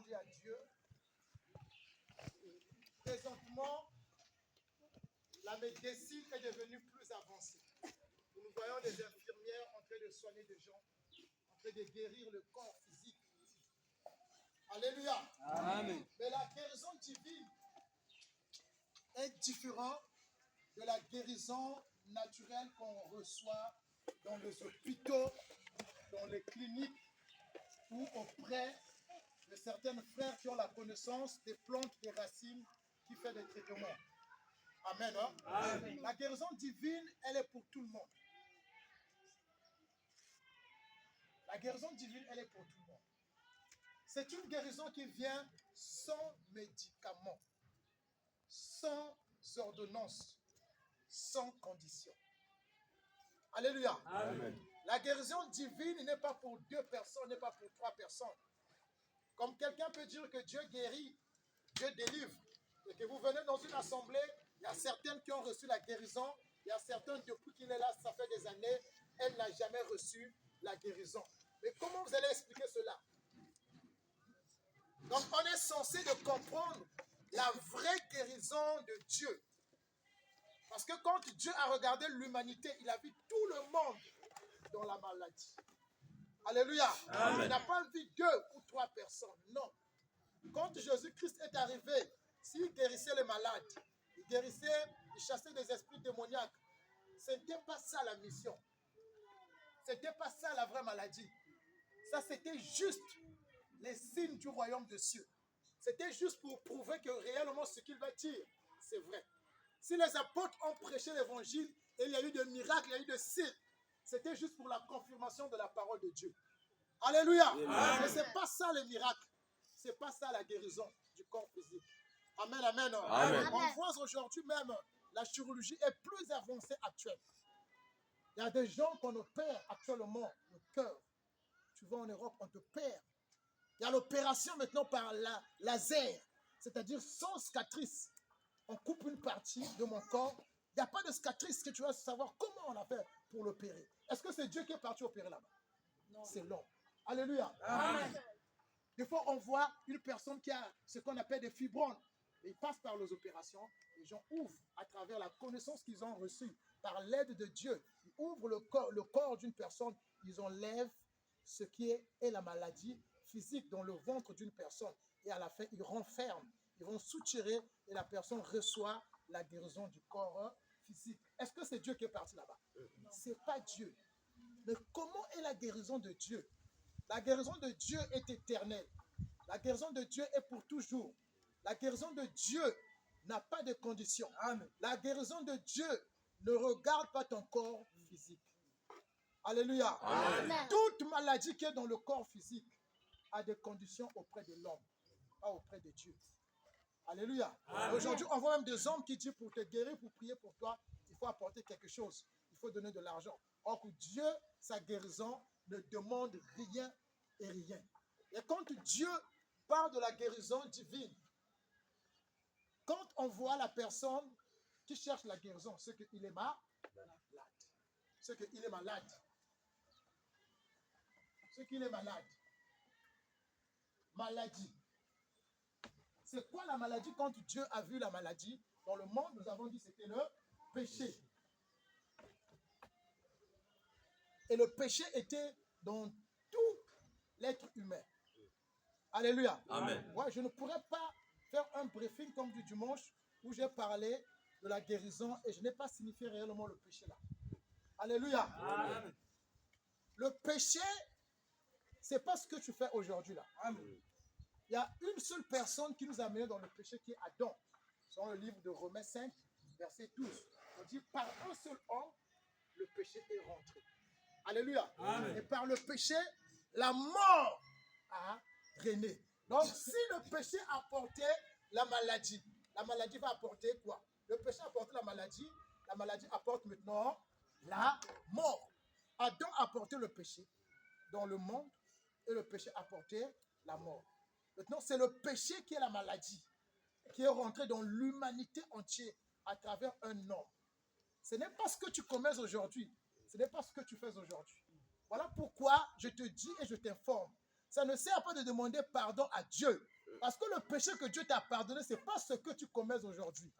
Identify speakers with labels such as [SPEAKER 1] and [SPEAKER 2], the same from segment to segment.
[SPEAKER 1] dit à Dieu. Présentement, la médecine est devenue plus avancée. Nous voyons des infirmières en train de soigner des gens, en train de guérir le corps physique. Alléluia.
[SPEAKER 2] Amen.
[SPEAKER 1] Mais la guérison divine est différente de la guérison naturelle qu'on reçoit dans les hôpitaux, dans les cliniques ou auprès de certains frères qui ont la connaissance des plantes, des racines, qui font des traitements. Amen. Hein?
[SPEAKER 2] Amen.
[SPEAKER 1] La guérison divine, elle est pour tout le monde. La guérison divine, elle est pour tout le monde. C'est une guérison qui vient sans médicaments, sans ordonnance, sans condition. Alléluia.
[SPEAKER 2] Amen.
[SPEAKER 1] La guérison divine n'est pas pour 2 personnes, n'est pas pour 3 personnes. Comme quelqu'un peut dire que Dieu guérit, Dieu délivre, et que vous venez dans une assemblée, il y a certaines qui ont reçu la guérison, il y a certaines depuis qu'il est là, ça fait des années, elle n'a jamais reçu la guérison. Mais comment vous allez expliquer cela? Donc on est censé de comprendre la vraie guérison de Dieu. Parce que quand Dieu a regardé l'humanité, il a vu tout le monde dans la maladie. Alléluia.
[SPEAKER 2] Amen.
[SPEAKER 1] Il n'a pas vu 2 ou 3 personnes, non. Quand Jésus-Christ est arrivé, s'il guérissait les malades, il guérissait, il chassait des esprits démoniaques, ce n'était pas ça la mission. Ce n'était pas ça la vraie maladie. Ça, c'était juste les signes du royaume des cieux. C'était juste pour prouver que réellement ce qu'il va dire, c'est vrai. Si les apôtres ont prêché l'évangile et il y a eu des miracles, il y a eu des signes, c'était juste pour la confirmation de la parole de Dieu. Alléluia.
[SPEAKER 2] Amen.
[SPEAKER 1] Mais ce n'est pas ça le miracle. Ce n'est pas ça la guérison du corps physique. Amen, amen.
[SPEAKER 2] Amen.
[SPEAKER 1] On voit aujourd'hui même, la chirurgie est plus avancée actuellement. Il y a des gens qu'on opère actuellement le cœur. Tu vas en Europe, on te perd. Il y a l'opération maintenant par laser, c'est-à-dire sans cicatrice. On coupe une partie de mon corps. Il n'y a pas de cicatrice que tu vas savoir comment on a fait pour l'opérer. Est-ce que c'est Dieu qui est parti opérer là-bas? Non. C'est l'homme. Alléluia.
[SPEAKER 2] Amen.
[SPEAKER 1] Des fois, on voit une personne qui a ce qu'on appelle des fibromes. Et ils passent par les opérations. Les gens ouvrent à travers la connaissance qu'ils ont reçue par l'aide de Dieu. Ils ouvrent le corps d'une personne. Ils enlèvent ce qui est la maladie physique dans le ventre d'une personne. Et à la fin, ils renferment. Ils vont soutirer et la personne reçoit la guérison du corps physique. Est-ce que c'est Dieu qui est parti là-bas? Ce n'est pas Dieu. Mais comment est la guérison de Dieu? La guérison de Dieu est éternelle. La guérison de Dieu est pour toujours. La guérison de Dieu n'a pas de conditions. Amen. La guérison de Dieu ne regarde pas ton corps physique. Alléluia. Amen. Toute maladie qui est dans le corps physique a des conditions auprès de l'homme, pas auprès de Dieu. Alléluia. Aujourd'hui, on voit même des hommes qui disent pour te guérir, pour prier pour toi, il faut apporter quelque chose. Il faut donner de l'argent. Or que Dieu, sa guérison, ne demande rien et rien. Et quand Dieu parle de la guérison divine, quand on voit la personne qui cherche la guérison, c'est qu'il est malade. C'est qu'il est malade. C'est qu'il est malade. Maladie. C'est quoi la maladie? Quand Dieu a vu la maladie dans le monde, nous avons dit que c'était le péché. Et le péché était dans tout l'être humain. Alléluia.
[SPEAKER 2] Amen.
[SPEAKER 1] Ouais, je ne pourrais pas faire un briefing comme du dimanche où j'ai parlé de la guérison et je n'ai pas signifié réellement le péché là. Alléluia.
[SPEAKER 2] Amen.
[SPEAKER 1] Le péché, c'est pas ce que tu fais aujourd'hui là. Amen. Il y a une seule personne qui nous a menés dans le péché qui est Adam. Dans le livre de Romains 5, verset 12. On dit, par un seul homme, le péché est rentré. Alléluia. Amen. Et par le péché, la mort a régné. Donc, si le péché apportait la maladie va apporter quoi? Le péché apporte la maladie apporte maintenant la mort. Adam a apporté le péché dans le monde et le péché a apporté la mort. Maintenant, c'est le péché qui est la maladie, qui est rentré dans l'humanité entière à travers un homme. Ce n'est pas ce que tu commets aujourd'hui. Ce n'est pas ce que tu fais aujourd'hui. Voilà pourquoi je te dis et je t'informe. Ça ne sert pas de demander pardon à Dieu. Parce que le péché que Dieu t'a pardonné, ce n'est pas ce que tu commets aujourd'hui.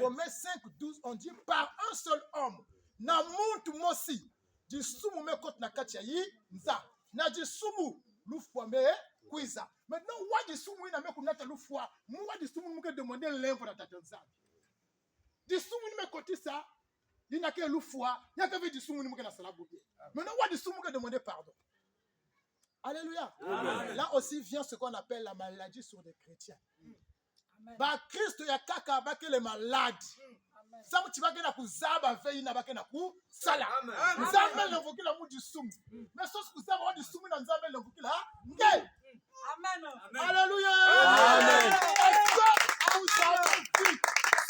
[SPEAKER 1] Romains 5, 12, on dit par un seul homme. Na muntu mosi. Di sumu me kot na kati ya yi nza. Na di sumu lufwa me kwiza. Maintenant, wa di sumu ina me kunata lufwa. Mwa di sumu muke demander l'envoi na tata nza. Di sumu ni me koti sa. Il n'a que lufwa. Il n'y a que di sumu ni muke na sala boubie. Maintenant, wa di sumu muke demander pardon. Alléluia. Amen. Là aussi vient ce qu'on appelle la maladie sur des chrétiens. Bah Christ ya kaka ba que les malades. Ça tu vas que na kuzaba veille na ba que na ku sala. Nzambe l'invoquer la mou du soum. Mais sauf que ça va du soum na nzambe l'invoquer là. Amen. Alléluia. Amen. Est-ce que vous avez vu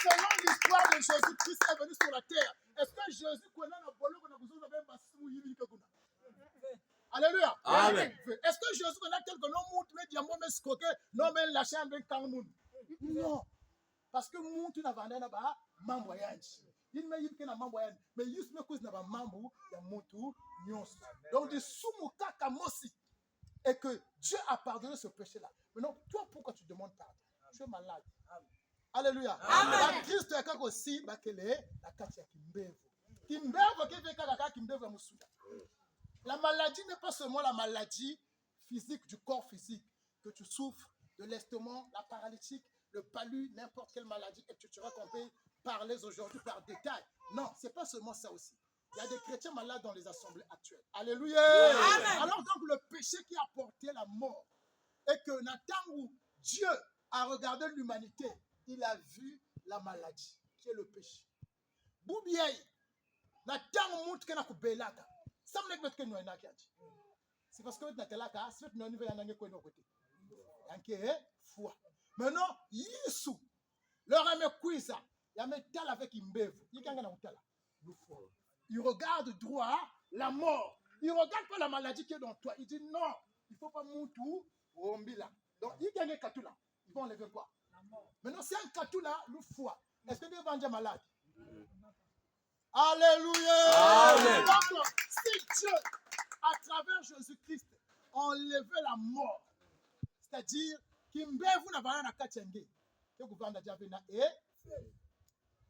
[SPEAKER 1] selon l'histoire de Jésus-Christ est venu sur la terre? Est-ce que Jésus connaît la bolo qu'on a besoin de même pas sou yibi que kuna? Alléluia. Amen. Est-ce que Jésus connaît tel que non monte mais diamant mais scoqué non mais lâcher un ben quand moun? Non. Parce que monte na vanda na ba mambo yanji. Il me yip que na mambo yanji. Mais juste me cause na ba mambo ya montu nyons. Donc de sumu kaka mosi. Et que Dieu a pardonné ce péché-là. Maintenant, toi, pourquoi tu demandes pardon? Tu es malade. Amen. Alléluia. Amen. La Christ est aussi la katia kimbevo. Kimbevo qui fait kaka kimbevo ya musuda. La maladie n'est pas seulement la maladie physique du corps physique que tu souffres, de l'estomac, la paralytique, le palu, n'importe quelle maladie que tu seras qu'on peut parler aujourd'hui par détail. Non, c'est pas seulement ça aussi. Il y a des chrétiens malades dans les assemblées actuelles. Alléluia. Amen. Alors donc le péché qui a porté la mort et que Nathan où Dieu a regardé l'humanité, il a vu la maladie qui est le péché. Boubiaï, Nathan montre qu'il y a un belaka. C'est parce que Natelaka, c'est non niveau yanange ko no côté. Yanke foi. Maintenant, Yesu leur a mis quiza, il a mis tal avec imbevu. Il kanga na utala. Il regarde droit la mort. Il regarde pas la maladie qui est dans toi. Il dit non, il faut pas moutou ou ombila. Donc il gagne katula. Ils vont enlever quoi? La mort. Maintenant c'est un katula le foie. Est-ce que tu es malade? Alléluia. Amen. Donc, si Dieu, à travers Jésus-Christ, a enlevé la mort, c'est-à-dire qu'il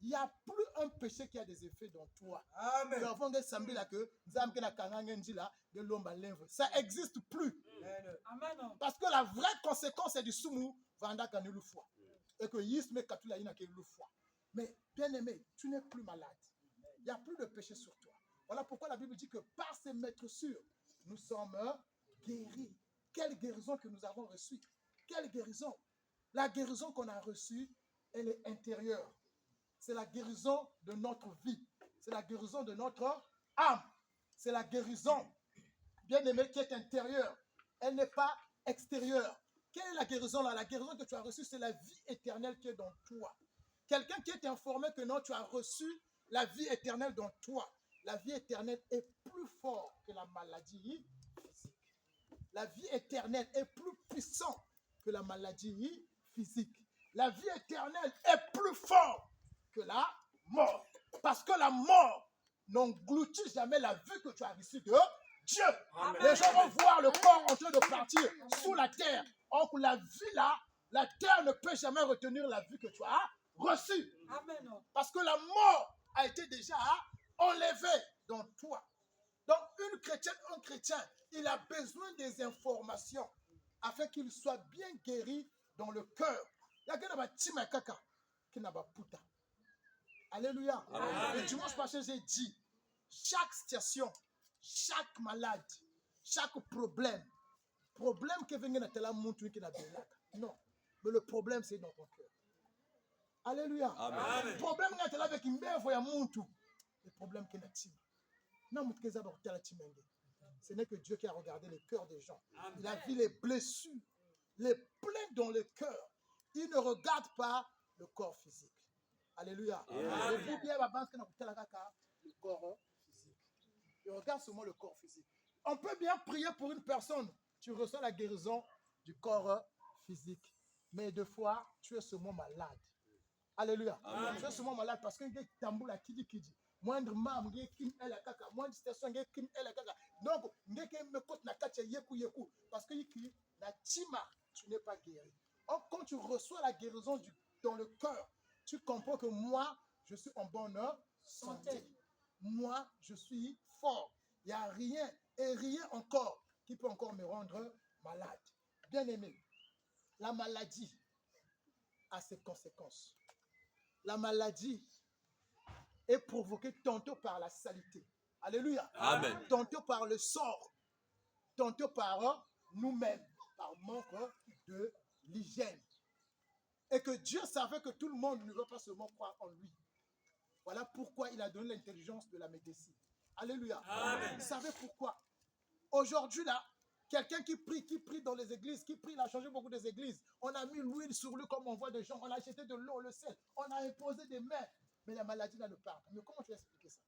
[SPEAKER 1] n'y a plus un péché qui a des effets dans toi. Amen. Ça n'existe plus. Amen. Parce que la vraie conséquence est du soumou, et que Yisme Katula ina ke le foie. Mais bien aimé, tu n'es plus malade. Il n'y a plus de péché sur toi. Voilà pourquoi la Bible dit que par ces maîtres-sûrs, nous sommes guéris. Quelle guérison que nous avons reçue. Quelle guérison. La guérison qu'on a reçue, elle est intérieure. C'est la guérison de notre vie. C'est la guérison de notre âme. C'est la guérison, bien aimé, qui est intérieure. Elle n'est pas extérieure. Quelle est la guérison là? La guérison que tu as reçue, c'est la vie éternelle qui est dans toi. Quelqu'un qui est informé que non, tu as reçu la vie éternelle dans toi. La vie éternelle est plus forte que la maladie physique. La vie éternelle est plus puissante que la maladie physique. La vie éternelle est plus forte que la mort. Parce que la mort n'engloutit jamais la vie que tu as reçue de Dieu. Amen. Les gens vont voir le corps en train de partir sous la terre. Or, la vie là, la terre ne peut jamais retenir la vie que tu as reçue. Amen. Parce que la mort a été déjà enlevé dans toi. Donc, une chrétienne, un chrétien, il a besoin des informations afin qu'il soit bien guéri dans le cœur. Alléluia. Le dimanche passé, j'ai dit, chaque situation, chaque malade, chaque problème que vient de la montre qui n'a pas. Non, mais le problème, c'est dans ton cœur. Alléluia. Amen. Le problème n'est pas avec une belle voie montre. Le problème qui n'est pas. Ce n'est que Dieu qui a regardé le cœur des gens. Amen. Il a vu les blessures, les plaies dans le cœur. Il ne regarde pas le corps physique. Alléluia. Le corps physique. Il regarde seulement le corps physique. On peut bien prier pour une personne. Tu reçois la guérison du corps physique. Mais deux fois, tu es seulement malade. Alléluia. Amen. Tu es seulement malade parce que tu es tamboula qui dit. Moindre mam, moindre station, donc, parce que tu n'es pas guéri. Quand tu reçois la guérison dans le cœur, tu comprends que moi, je suis en bonne santé. Moi, je suis fort. Il n'y a rien et rien encore qui peut encore me rendre malade. Bien aimé, la maladie a ses conséquences. La maladie est provoquée tantôt par la saleté. Alléluia.
[SPEAKER 2] Amen.
[SPEAKER 1] Tantôt par le sort. Tantôt par nous-mêmes, par manque de l'hygiène. Et que Dieu savait que tout le monde ne veut pas seulement croire en lui. Voilà pourquoi il a donné l'intelligence de la médecine. Alléluia.
[SPEAKER 2] Amen.
[SPEAKER 1] Il savait pourquoi. Aujourd'hui, là, quelqu'un qui prie dans les églises, qui prie, il a changé beaucoup des églises. On a mis l'huile sur lui comme on voit des gens. On a acheté de l'eau, le sel. On a imposé des mains. Mais la maladie, là, ne part pas. Mais comment tu vas expliquer ça?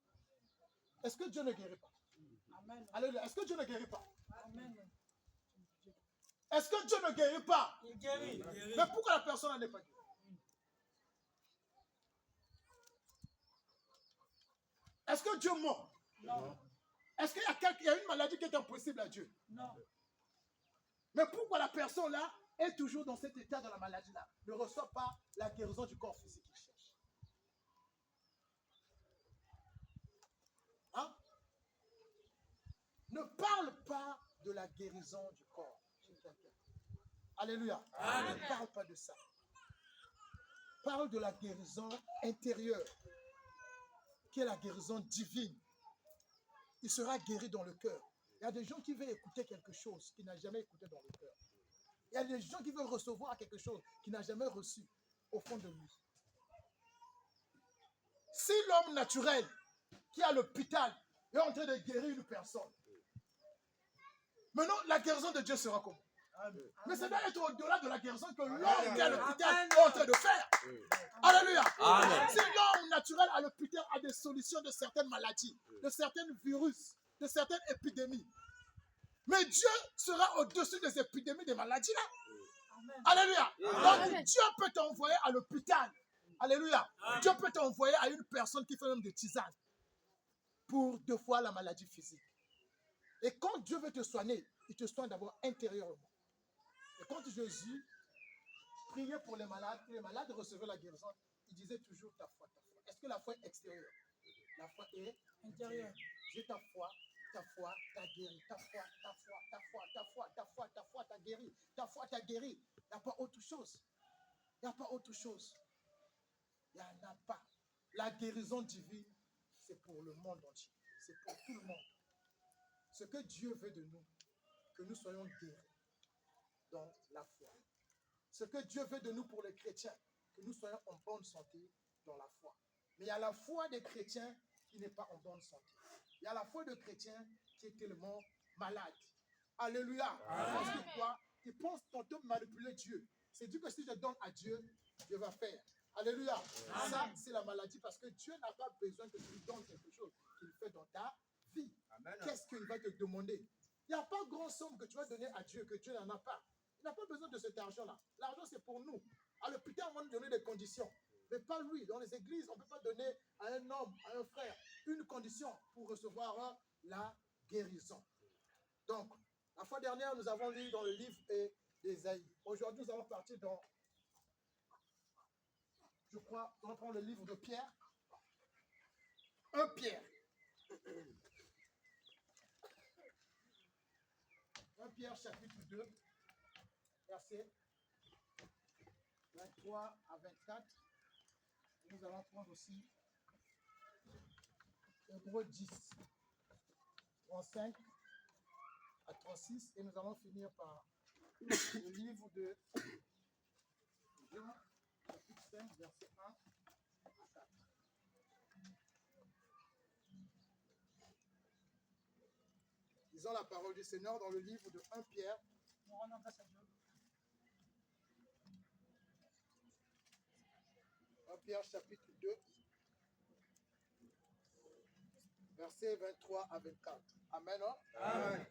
[SPEAKER 1] Est-ce que Dieu ne guérit pas?
[SPEAKER 3] Amen.
[SPEAKER 1] Alléluia. Est-ce que Dieu ne guérit pas?
[SPEAKER 3] Amen.
[SPEAKER 1] Est-ce que Dieu ne guérit pas?
[SPEAKER 3] Il guérit.
[SPEAKER 1] Mais pourquoi la personne n'est pas guérie? Est-ce que Dieu ment?
[SPEAKER 3] Non.
[SPEAKER 1] Est-ce qu'il y a une maladie qui est impossible à Dieu?
[SPEAKER 3] Non.
[SPEAKER 1] Mais pourquoi la personne là est toujours dans cet état de la maladie là, ne reçoit pas la guérison du corps physique qu'il cherche? Hein? Ne parle pas de la guérison du corps. Alléluia.
[SPEAKER 2] Amen.
[SPEAKER 1] Ne parle pas de ça. Parle de la guérison intérieure, qui est la guérison divine. Il sera guéri dans le cœur. Il y a des gens qui veulent écouter quelque chose qu'ils n'ont jamais écouté dans le cœur. Il y a des gens qui veulent recevoir quelque chose qu'ils n'ont jamais reçu au fond de lui. Si l'homme naturel qui est à l'hôpital est en train de guérir une personne, maintenant la guérison de Dieu sera comment? Amen. Mais ça doit être au-delà de la guérison que l'homme qui est à l'hôpital est en train de faire. Alléluia.
[SPEAKER 2] Amen.
[SPEAKER 1] Si l'homme naturel à l'hôpital a des solutions de certaines maladies, de certains virus, de certaines épidémies, mais Dieu sera au-dessus des épidémies, des maladies là.
[SPEAKER 3] Amen.
[SPEAKER 1] Alléluia.
[SPEAKER 2] Amen.
[SPEAKER 1] Donc Dieu peut t'envoyer à l'hôpital. Alléluia.
[SPEAKER 2] Amen.
[SPEAKER 1] Dieu peut t'envoyer à une personne qui fait même des tisanes pour 2 fois la maladie physique. Et quand Dieu veut te soigner, il te soigne d'abord intérieurement. Et quand Jésus priait pour les malades recevaient la guérison, il disait toujours ta foi, ta foi. Est-ce que la foi est extérieure? La foi est
[SPEAKER 3] Intérieur.
[SPEAKER 1] j'ai ta foi t'a guéri, ta foi t'a guéri, ta foi t'a guéri. Il n'y a pas autre chose. Il n'y a pas autre chose. Il n'y en a pas. La guérison divine, c'est pour le monde entier. C'est pour tout le monde. Ce que Dieu veut de nous, que nous soyons guéris dans la foi. Ce que Dieu veut de nous pour les chrétiens, que nous soyons en bonne santé dans la foi. Mais il y a la foi des chrétiens qui n'est pas en bonne santé. Il y a la foi de chrétiens qui est tellement malade. Alléluia. Parce que quoi? Ils pensent tantôt manipuler Dieu. C'est dit que si je donne à Dieu, Dieu va faire. Alléluia. Ça, c'est la maladie parce que Dieu n'a pas besoin que tu lui donnes quelque chose qu'il fait dans ta vie. Qu'est-ce qu'il va te demander? Il n'y a pas grand somme que tu vas donner à Dieu que Dieu n'en a pas. Il n'a pas besoin de cet argent-là. L'argent, c'est pour nous. À l'hôpital, on va nous donner des conditions. Mais pas lui. Dans les églises, on ne peut pas donner à un homme, à un frère, une condition pour recevoir la guérison. Donc, la fois dernière, nous avons lu dans le livre d'Ésaïe. Aujourd'hui, nous allons partir dans, je crois, on va prendre le livre de Pierre. 1 Pierre. 1 Pierre, chapitre 2, versets 23 à 24. Et nous allons prendre aussi Hébreux 10, 35 à 36. Et nous allons finir par le livre de Jean, chapitre 5, verset 1 à 4. Lisons la parole du Seigneur dans le livre de 1 Pierre.
[SPEAKER 3] Nous rendons grâce à Dieu.
[SPEAKER 1] 1 Pierre chapitre 2, versets 23 à 24. Amen. Hein?
[SPEAKER 2] Amen.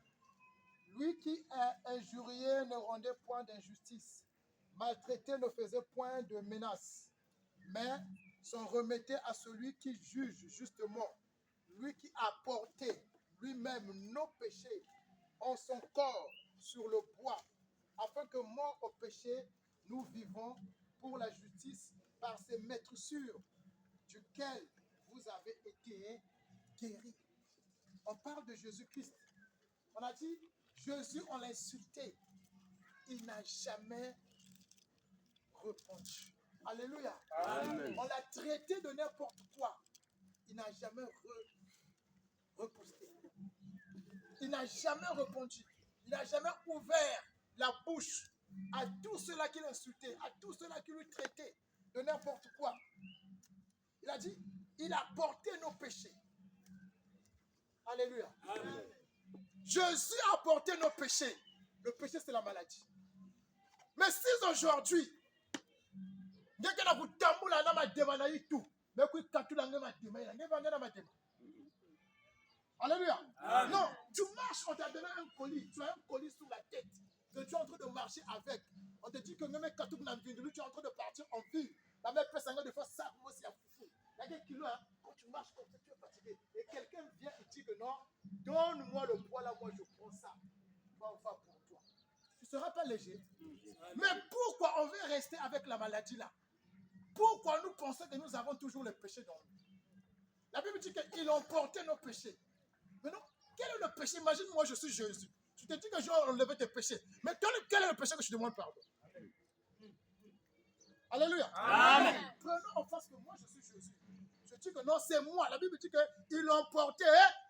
[SPEAKER 1] Lui qui est injurié ne rendait point d'injustice, maltraité ne faisait point de menaces, mais s'en remettait à celui qui juge justement, lui qui a porté lui-même nos péchés en son corps sur le bois, afin que mort au péché, nous vivons pour la justice par ces maîtres sûrs duquel vous avez été guéris. On parle de Jésus-Christ. On a dit, Jésus, on l'a insulté. Il n'a jamais répondu. Alléluia.
[SPEAKER 2] Amen.
[SPEAKER 1] On l'a traité de n'importe quoi. Il n'a jamais reposté. Il n'a jamais répondu. Il n'a jamais ouvert la bouche à tous ceux-là qui l'insultaient, à tous ceux-là qui lui traitaient de n'importe quoi. Il a dit, il a porté nos péchés. Alléluia.
[SPEAKER 2] Amen.
[SPEAKER 1] Jésus a porté nos péchés. Le péché, c'est la maladie. Mais si aujourd'hui, dès que vous alléluia.
[SPEAKER 2] Amen.
[SPEAKER 1] Non, tu marches, on t'a donné un colis. Tu as un colis sur la tête que tu es en train de marcher avec. On te dit que même quand tu es en train de partir en ville, la même personne de fois ça, moi c'est un fou. Il y a des kilos, hein, quand tu marches comme ça, tu es fatigué. Et quelqu'un vient et dit que non, donne-moi le poids là, moi je prends ça. Va pour toi. Tu ne seras pas léger. Mais pourquoi on veut rester avec la maladie là? Pourquoi nous pensons que nous avons toujours le péché dans nous? La Bible dit qu'ils ont porté nos péchés. Mais non, quel est le péché? Imagine, moi je suis Jésus. Tu te dis que je vais enlever tes péchés. Mais quel est le péché que je demande pardon? Alléluia.
[SPEAKER 2] Amen.
[SPEAKER 1] Prenons en face que moi je suis Jésus. Je dis que non, c'est moi. La Bible dit qu'ils ont porté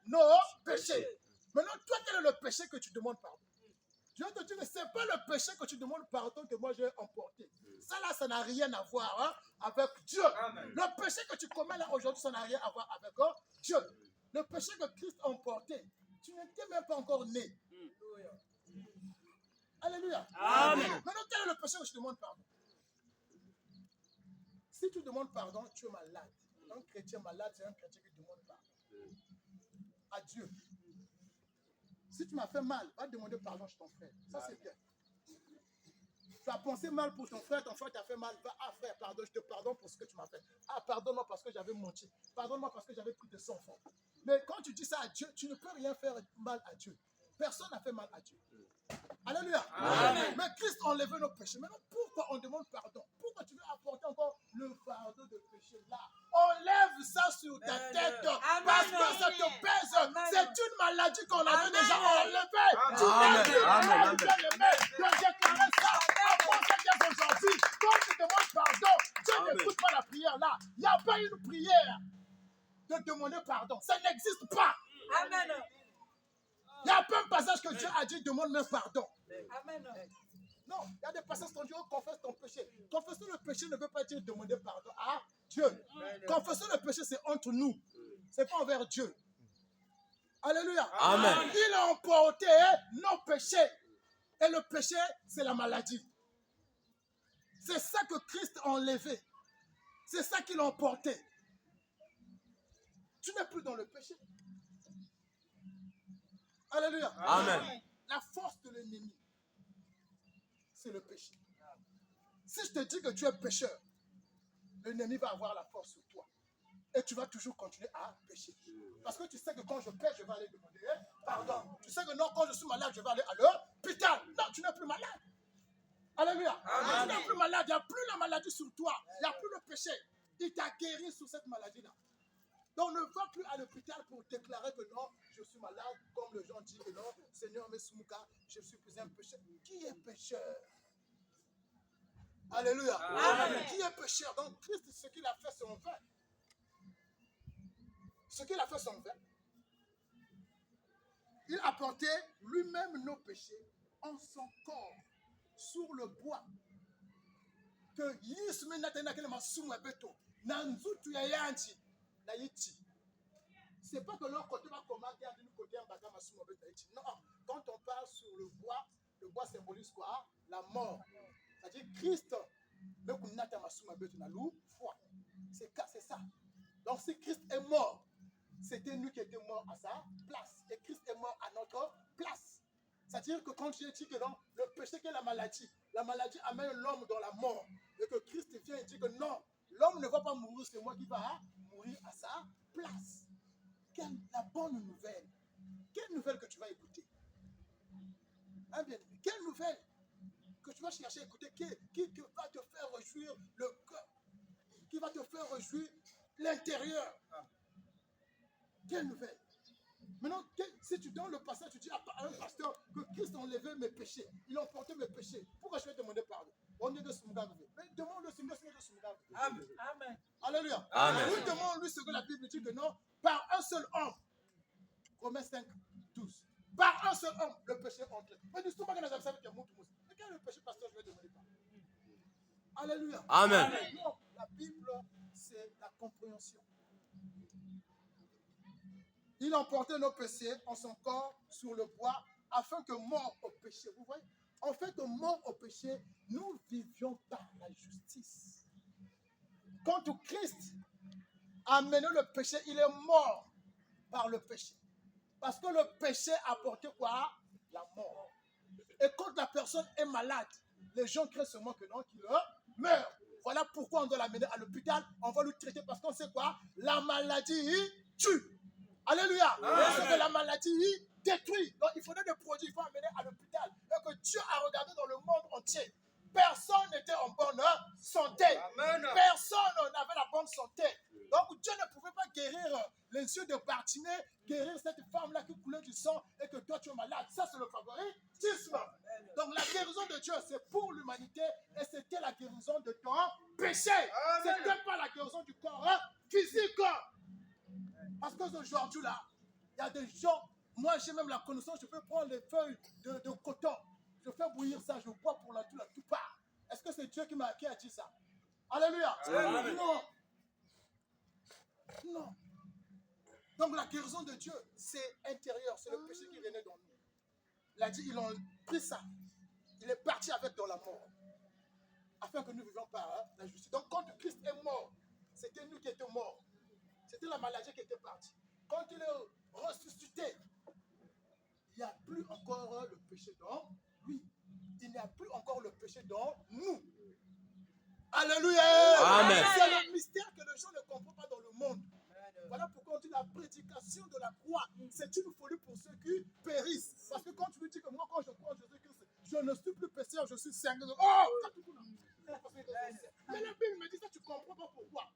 [SPEAKER 1] nos péchés. Maintenant, toi, quel est le péché que tu demandes pardon? Je te dis que ce n'est pas le péché que tu demandes pardon que moi j'ai emporté. Ça là, ça n'a rien à voir avec Dieu.
[SPEAKER 2] Amen.
[SPEAKER 1] Le péché que tu commets là aujourd'hui, ça n'a rien à voir avec Dieu. Le péché que Christ a emporté, tu n'étais même pas encore né. Alléluia.
[SPEAKER 2] Amen.
[SPEAKER 1] Maintenant, quel est le péché que tu demandes pardon? Si tu demandes pardon, tu es malade. Un chrétien malade, c'est un chrétien qui demande pardon à Dieu. Si tu m'as fait mal, va demander pardon chez ton frère. Ça, c'est bien. Tu as pensé mal pour ton frère t'a fait mal. Va, ah frère, pardon, je te pardonne pour ce que tu m'as fait. Ah, pardonne-moi parce que j'avais menti. Pardonne-moi parce que j'avais pris de son enfant. Mais quand tu dis ça à Dieu, tu ne peux rien faire mal à Dieu. Personne n'a fait mal à Dieu. Alléluia.
[SPEAKER 2] Amen.
[SPEAKER 1] Mais Christ a enlevé nos péchés. Maintenant, pourquoi on demande pardon? Pourquoi tu veux apporter encore le fardeau de péché là? Enlève ça sur ta tête.
[SPEAKER 3] Amen.
[SPEAKER 1] Parce que ça te pèse.
[SPEAKER 3] Amen.
[SPEAKER 1] C'est une maladie qu'on avait
[SPEAKER 3] Amen.
[SPEAKER 1] déjà enlevée.
[SPEAKER 2] Amen.
[SPEAKER 1] Tu n'as plus
[SPEAKER 2] Amen.
[SPEAKER 1] rien, bien-aimé, de déclarer ça. Avant ce bien aujourd'hui, quand tu demandes pardon, Dieu
[SPEAKER 2] Amen.
[SPEAKER 1] n'écoute pas la prière là. Il n'y a pas une prière de demander pardon. Ça n'existe pas.
[SPEAKER 3] Amen.
[SPEAKER 1] Il n'y a pas un passage que Dieu a dit demande même pardon.
[SPEAKER 3] Amen.
[SPEAKER 1] Non, il y a des passages qui disent confesse ton péché. Confesser le péché ne veut pas dire demander pardon à Dieu. Confesser le péché, c'est entre nous. Ce n'est pas envers Dieu. Alléluia.
[SPEAKER 2] Amen.
[SPEAKER 1] Il a emporté nos péchés. Et le péché, c'est la maladie. C'est ça que Christ a enlevé. C'est ça qu'il a emporté. Tu n'es plus dans le péché. Alléluia.
[SPEAKER 2] Amen.
[SPEAKER 1] La force de l'ennemi, c'est le péché. Si je te dis que tu es pécheur, l'ennemi va avoir la force sur toi. Et tu vas toujours continuer à pécher. Parce que tu sais que quand je pêche, je vais aller demander pardon. Tu sais que non, quand je suis malade, je vais aller à l'hôpital. Non, tu n'es plus malade. Alléluia.
[SPEAKER 2] Amen.
[SPEAKER 1] Tu n'es plus malade. Il n'y a plus la maladie sur toi. Il n'y a plus le péché. Il t'a guéri sur cette maladie-là. Donc ne va plus à l'hôpital pour déclarer que non, je suis malade, comme les gens disent que non, Seigneur, mais Soumouka, je suis plus un pécheur. Qui est pécheur? Alléluia.
[SPEAKER 2] Amen.
[SPEAKER 1] Qui est pécheur? Donc Christ, ce qu'il a fait, c'est en vain. Ce qu'il a fait, c'est en vain. Il a porté lui-même nos péchés en son corps sur le bois. Que Yisme Natana Kelema Soumouabeto, Nanzutu Yayanti. C'est pas que l'autre côté va commander à l'autre côté un bagage à soumettre. Non, quand on parle sur le bois symbolise quoi? La mort. C'est-à-dire Christ, c'est ça. Donc si Christ est mort, c'était nous qui étions morts à sa place. Et Christ est mort à notre place. C'est-à-dire que quand j'ai dit que non, le péché qui est la maladie amène l'homme dans la mort. Et que Christ vient et dit que non, l'homme ne va pas mourir, c'est moi qui va mourir à sa place. Quelle la bonne nouvelle. Quelle nouvelle que tu vas écouter? Hein, bien, quelle nouvelle? que tu vas chercher à écouter, qui va te faire réjouir le cœur, qui va te faire réjouir l'intérieur. Quelle nouvelle? Maintenant, si tu donnes le passage, tu dis à un pasteur que Christ a enlevé mes péchés, il a emporté mes péchés, pourquoi je vais demander pardon? On est de Sumugave. Mais demande-le Seigneur de Sumugave.
[SPEAKER 3] Amen. Amen.
[SPEAKER 1] Alléluia.
[SPEAKER 2] Amen.
[SPEAKER 1] Oui, demande-lui ce que la Bible dit que non, par un seul homme. Romains 5, 12. Par un seul homme, le péché entre. Mais du tout, pas que nous avons fait mais quel est le péché, pasteur, je vais demander pardon? Alléluia.
[SPEAKER 2] Amen.
[SPEAKER 1] Non, la Bible, c'est la compréhension. Il emportait nos péchés en son corps sur le bois, afin que mort au péché, vous voyez, en fait que mort au péché, nous vivions par la justice. Quand Christ a mené le péché, il est mort par le péché. Parce que le péché apportait quoi? La mort. Et quand la personne est malade, les gens créent seulement que non, qu'il meurt. Voilà pourquoi on doit l'amener à l'hôpital, on va lui traiter parce qu'on sait quoi? La maladie tue. Alléluia. Parce que la maladie détruit. Donc il faudrait des produits, il faut amener à l'hôpital. Et que Dieu a regardé dans le monde entier. Personne n'était en bonne santé.
[SPEAKER 2] Amen.
[SPEAKER 1] Personne n'avait la bonne santé. Donc Dieu ne pouvait pas guérir les yeux de Bartimée, guérir cette femme-là qui coulait du sang et que toi tu es malade. Ça c'est le favoritisme. Donc la guérison de Dieu c'est pour l'humanité et c'était la guérison de ton péché. Ce n'était pas la guérison du corps physique. Parce qu'aujourd'hui là, il y a des gens, moi j'ai même la connaissance, je peux prendre les feuilles de coton, je fais bouillir ça, je bois pour la tout part. Est-ce que c'est Dieu qui a dit ça? Alléluia.
[SPEAKER 2] Amen.
[SPEAKER 1] Non. Non. Donc la guérison de Dieu, c'est intérieur, c'est le péché qui venait dans nous. Il a dit, ils ont pris ça. Il est parti avec dans la mort. Afin que nous vivions par la justice. Donc quand Christ est mort, c'était nous qui étions morts. C'était la maladie qui était partie. Quand il est ressuscité, il n'y a plus encore le péché dans lui. Il n'y a plus encore le péché dans nous. Alléluia.
[SPEAKER 2] Amen.
[SPEAKER 1] C'est le mystère que les gens ne comprennent pas dans le monde. Voilà pourquoi on dit la prédication de la croix. C'est une folie pour ceux qui périssent. Parce que quand tu lui dis que moi, quand je crois en Jésus-Christ, je ne suis plus pécheur, je suis saint. Oh! Mais la Bible me dit ça, tu ne comprends pas pourquoi.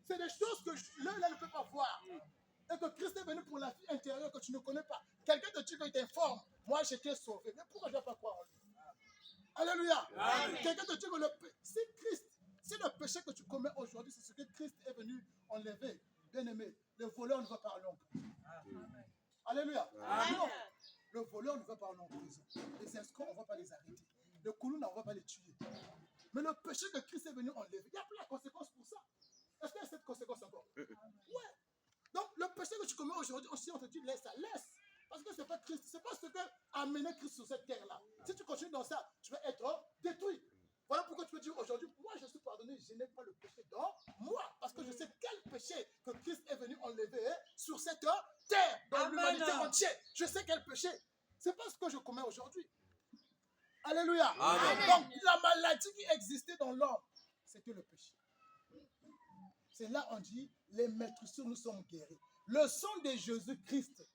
[SPEAKER 1] C'est des choses que l'un ne peut pas voir. Et que Christ est venu pour la vie intérieure que tu ne connais pas. Quelqu'un te dit qu'il t'informe. Moi, j'étais sauvé. Mais pourquoi je ne vais pas croire en lui? Alléluia. Quelqu'un te dit que si le péché que tu commets aujourd'hui, c'est ce que Christ est venu enlever. Bien aimé, le voleur ne va pas aller en prison. Alléluia. Non, le voleur ne va pas aller en prison. Les escrocs, on ne va pas les arrêter. Les coulous, on ne va pas les tuer. Mais le péché que Christ est venu enlever, il y a plein de conséquences pour ça. Est-ce qu'il y a cette conséquence encore? Ouais. Donc, le péché que tu commets aujourd'hui, aussi, on te dit laisse ça, laisse. Parce que ce n'est pas Christ, ce n'est pas ce que a amené Christ sur cette terre-là. Si tu continues dans ça, tu vas être détruit. Voilà pourquoi tu peux dire aujourd'hui, moi je suis pardonné, je n'ai pas le péché dans moi. Parce que je sais quel péché que Christ est venu enlever sur cette terre, dans l'humanité entière. Je sais quel péché. Ce n'est pas ce que je commets aujourd'hui. Alléluia.
[SPEAKER 2] Amen.
[SPEAKER 1] Donc, la maladie qui existait dans l'homme, c'était le péché. C'est là on dit, les maîtrissures, nous sommes guéris. Le sang de Jésus-Christ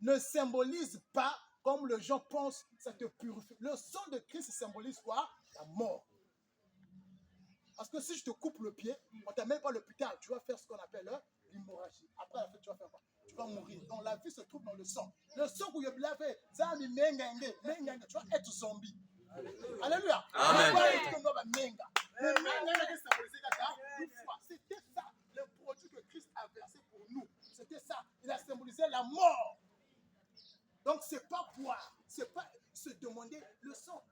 [SPEAKER 1] ne symbolise pas, comme les gens pensent, cette purifie. Le sang de Christ symbolise quoi? La mort. Parce que si je te coupe le pied, on ne t'amène pas à l'hôpital, tu vas faire ce qu'on appelle l'hémorragie. Après la fête, tu vas faire quoi? Tu vas mourir. Donc la vie se trouve dans le sang. Le sang que tu as fait, tu vas être zombie. Alléluia.
[SPEAKER 2] Amen.
[SPEAKER 1] C'était ça, le produit que Christ a versé pour nous. C'était ça. Il a symbolisé la mort. Donc, c'est pas boire, c'est pas se demander le sang,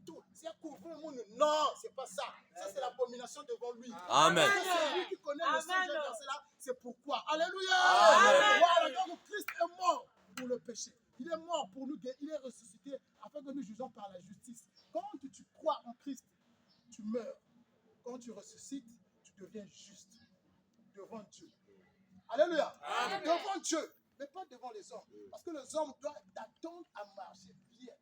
[SPEAKER 1] tout. C'est à couvrir le monde. Non, c'est pas ça. Ça, c'est l'abomination devant lui.
[SPEAKER 2] Amen.
[SPEAKER 1] C'est lui qui connaît le sang, j'ai versé là. C'est pourquoi. Alléluia.
[SPEAKER 2] Amen.
[SPEAKER 1] Voilà, donc Christ est mort pour le péché. Il est mort pour nous, il est ressuscité afin que nous jugeons par la justice. Quand tu crois en Christ, tu meurs. Quand tu ressuscites, tu deviens juste devant Dieu. Alléluia.
[SPEAKER 2] Amen.
[SPEAKER 1] Devant Dieu, mais pas devant les hommes. Parce que les hommes doivent t'attendre à marcher bien.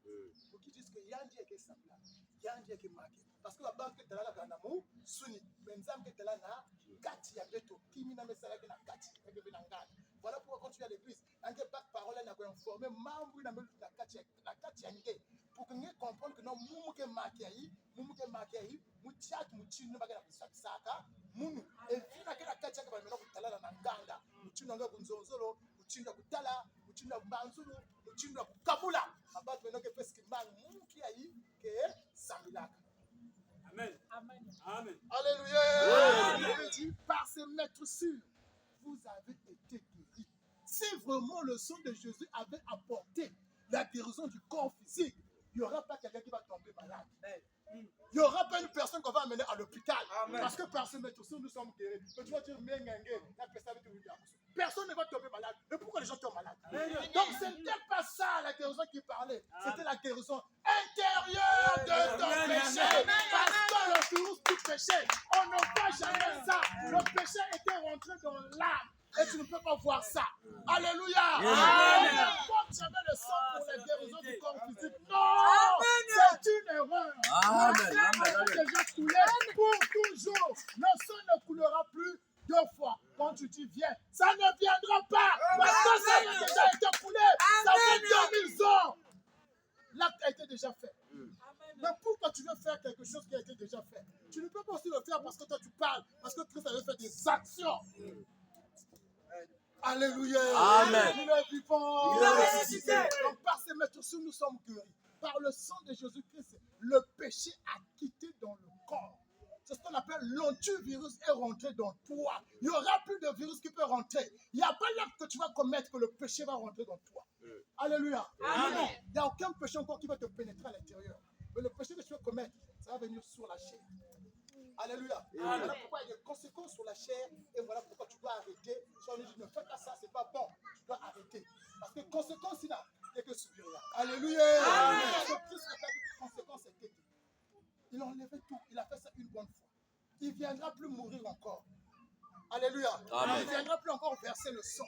[SPEAKER 1] Pour qu'ils disent qu'il y a un Dieu qui est semblable. Il y a un Dieu qui est marqué. Parce que la banque que tu as là, c'est Suni. Mais nous avons que tu as là, Kati, Yabeto, Kimi na mesala que na Kati, Voilà pourquoi quand tu es à l'église, il y a pas de parole, il y a informé, membre, il y a la katiangue. Pour que nous comprenions que nous sommes marqués, mutiat, mutin, nous sommes saka, munu. Et puis, la katiangue va maintenant kutala na nganga, mutina nga kunzonzolo, mutina kutala, mutina banzulu, mutina kabula. Abat maintenant que parce que man muki ayi que samilaka.
[SPEAKER 2] Amen.
[SPEAKER 3] Amen.
[SPEAKER 2] Amen.
[SPEAKER 1] Alléluia. Il dit, par ce maître sûr, vous avez été guéris. Si vraiment le sang de Jésus avait apporté la guérison du corps physique, il n'y aura pas quelqu'un qui va tomber malade. Il n'y aura pas une personne qu'on va amener à l'hôpital. Parce que par ce maître sûr, nous sommes guéris. Mais tu vas dire, personne ne va tomber malade. Mais pourquoi les gens tombent malades? Donc ce n'était pas ça la guérison qui parlait. C'était la guérison intérieure de ton péché. Parce que le virus du péché, on ne voit jamais ça. Le péché était rentré dans l'âme. Et tu ne peux pas voir ça. Alléluia. On ne porte jamais le sang pour la guérison du corps physique. Non, c'est une erreur. Le sang a déjà coulé pour toujours. Le sang ne coulera plus 2 fois. Quand tu dis viens, ça ne viendra pas. Parce que ça a déjà été coulé. Ça fait 2000 ans. L'acte a été déjà fait. Mais pourquoi tu veux faire quelque chose qui a été déjà fait? Tu ne peux pas aussi le faire parce que toi tu parles. Parce que Christ avait fait des actions. Alléluia.
[SPEAKER 2] Amen.
[SPEAKER 1] Nous le vivons.
[SPEAKER 2] Il a ressuscité.
[SPEAKER 1] Donc par ces maîtres sûr, nous sommes guéris. Par le sang de Jésus-Christ, le péché a quitté dans le corps. C'est ce qu'on appelle l'antivirus est rentré dans toi. Il n'y aura plus de virus qui peut rentrer. Il n'y a pas l'acte que tu vas commettre que le péché va rentrer dans toi. Alléluia.
[SPEAKER 3] Amen.
[SPEAKER 1] Il n'y a aucun péché encore qui va te pénétrer à l'intérieur. Mais le péché que tu vas commettre, ça va venir sur la chair. Alléluia. Voilà pourquoi il y a des conséquences sur la chair. Et voilà pourquoi tu dois arrêter. Si on dit ne fais pas ça, c'est pas bon. Tu dois arrêter. Parce que conséquences, il n'y a que supérieur. Alléluia. Parce que Christ n'a pas dit que conséquences étaient tout. Il a enlevé tout. Il a fait ça une bonne fois. Il ne viendra plus mourir encore. Alléluia.
[SPEAKER 2] Amen.
[SPEAKER 1] Il ne viendra plus encore verser le sang.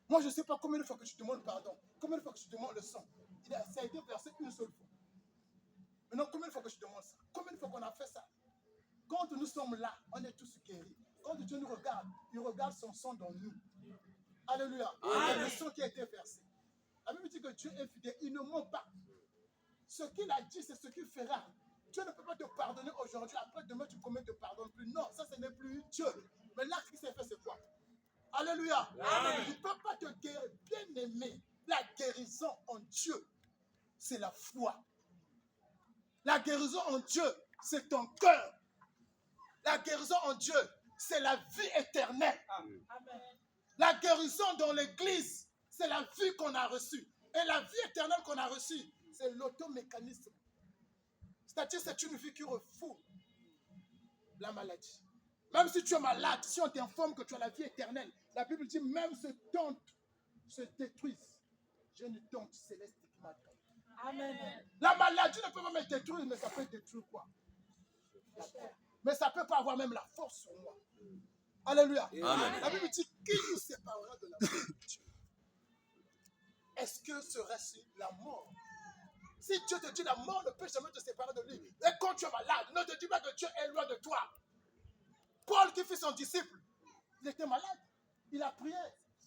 [SPEAKER 1] Moi, je ne sais pas combien de fois que tu demandes pardon. Combien de fois que tu demandes le sang. Ça a été versé une seule fois. Maintenant, combien de fois que je demande ça? Combien de fois qu'on a fait ça? Quand nous sommes là, on est tous guéris. Quand Dieu nous regarde, il regarde son sang dans nous. Alléluia. C'est le sang qui a été versé. La Bible dit que Dieu est fidèle, il ne ment pas. Ce qu'il a dit, c'est ce qu'il fera. Dieu ne peut pas te pardonner aujourd'hui, après demain tu commets, ne te pardonne plus. Non, ça ce n'est plus Dieu. Mais l'acte qui s'est fait, c'est quoi? Alléluia. Il ne peut pas te guérir. Bien aimé, la guérison en Dieu, c'est la foi. La guérison en Dieu, c'est ton cœur. La guérison en Dieu, c'est la vie éternelle.
[SPEAKER 3] Amen.
[SPEAKER 1] La guérison dans l'église, c'est la vie qu'on a reçue. Et la vie éternelle qu'on a reçue, c'est l'automécanisme. C'est-à-dire, c'est une vie qui refoule la maladie. Même si tu es malade, si on t'informe que tu as la vie éternelle, la Bible dit même ce tente se détruisent. J'ai une tente céleste qui m'attend.
[SPEAKER 3] Amen.
[SPEAKER 1] La maladie ne peut pas me détruire, mais ça peut détruire quoi? Mais ça ne peut pas avoir même la force sur moi. Alléluia.
[SPEAKER 2] Amen.
[SPEAKER 1] La Bible dit qui nous séparera de l'amour de Dieu? Est-ce que serait-ce la mort? Si Dieu te dit la mort ne peut jamais te séparer de lui. Et quand tu es malade, ne te dis pas que Dieu est loin de toi. Paul qui fut son disciple, il était malade. Il a prié.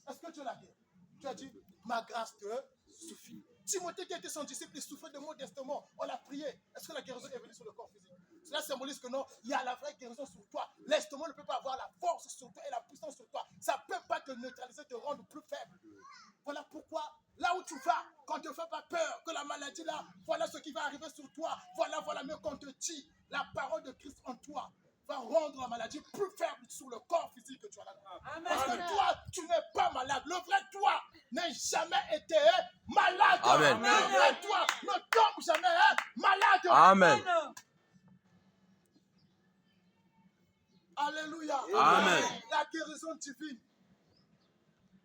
[SPEAKER 1] Est-ce que Dieu l'a guéri? Tu as dit, ma grâce te suffit. Timothée qui était son disciple, il souffrait de modestement. On l'a prié. Est-ce que la guérison est venue sur le corps physique? Cela symbolise que non, il y a la vraie guérison sur toi. L'estomac ne peut pas avoir la force sur toi et la puissance sur toi. Ça ne peut pas te neutraliser, te rendre plus faible. Voilà pourquoi, là où tu vas, quand tu ne fais pas peur que la maladie là, voilà ce qui va arriver sur toi. Voilà, mais qu'on te dit, la parole de Christ en toi va rendre la maladie plus faible sur le corps physique que tu as là. Parce que toi, tu n'es pas malade. Le vrai toi n'a jamais été malade.
[SPEAKER 2] Amen.
[SPEAKER 1] Le vrai toi ne tombe jamais malade.
[SPEAKER 2] Amen.
[SPEAKER 1] Alléluia.
[SPEAKER 2] Amen.
[SPEAKER 1] La guérison divine,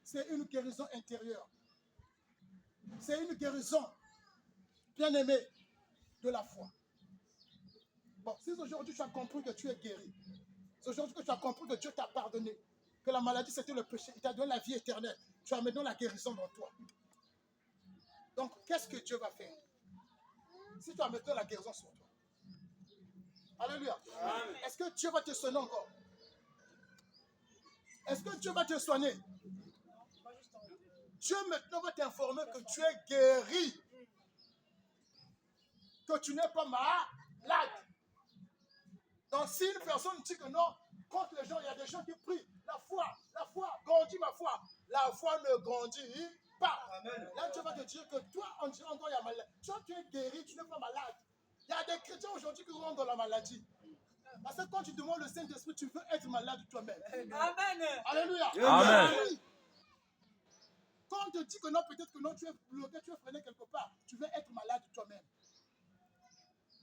[SPEAKER 1] c'est une guérison intérieure. C'est une guérison, bien aimée, de la foi. Bon, si aujourd'hui tu as compris que tu es guéri, si aujourd'hui que tu as compris que Dieu t'a pardonné, que la maladie c'était le péché, il t'a donné la vie éternelle, tu as maintenant la guérison dans toi. Donc, qu'est-ce que Dieu va faire? Si tu as maintenant la guérison sur toi. Alléluia. Est-ce que Dieu va te sonner encore? Est-ce que Dieu va te soigner?
[SPEAKER 3] Pas juste en
[SPEAKER 1] Dieu maintenant va t'informer que tu es guéri. Que tu n'es pas malade. Donc si une personne dit que non, contre les gens, il y a des gens qui prient. La foi, grandit ma foi. La foi ne grandit pas.
[SPEAKER 2] Amen.
[SPEAKER 1] Là, Dieu va te dire que toi, en disant qu'il y a maladie, toi, tu es guéri, tu n'es pas malade. Il y a des chrétiens aujourd'hui qui rentrent dans la maladie. Parce que quand tu demandes le Saint-Esprit, tu veux être malade toi-même.
[SPEAKER 3] Amen.
[SPEAKER 1] Alléluia.
[SPEAKER 2] Amen.
[SPEAKER 1] Oui. Quand on te dit que non, peut-être que non, tu es bloqué, tu es freiné quelque part, tu veux être malade toi-même.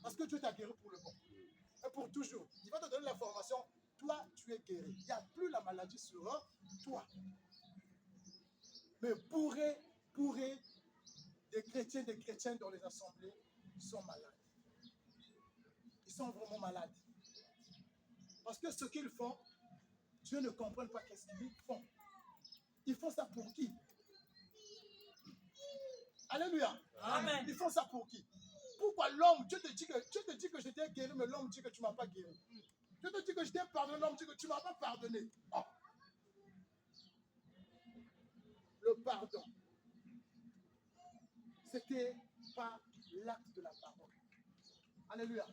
[SPEAKER 1] Parce que Dieu t'a guéri pour le bon. Et pour toujours. Il va te donner l'information, toi, tu es guéri. Il n'y a plus la maladie sur toi. Mais bourré des chrétiens dans les assemblées sont malades. Ils sont vraiment malades. Parce que ce qu'ils font, Dieu ne comprend pas qu'est-ce qu'ils font. Ils font ça pour qui? Alléluia.
[SPEAKER 3] Amen.
[SPEAKER 1] Ils font ça pour qui? Pourquoi l'homme, Dieu te dit que je t'ai guéri, mais l'homme dit que tu ne m'as pas guéri. Dieu te dit que je t'ai pardonné, l'homme dit que tu ne m'as pas pardonné. Oh. Le pardon, c'était pas l'acte de la parole. Alléluia.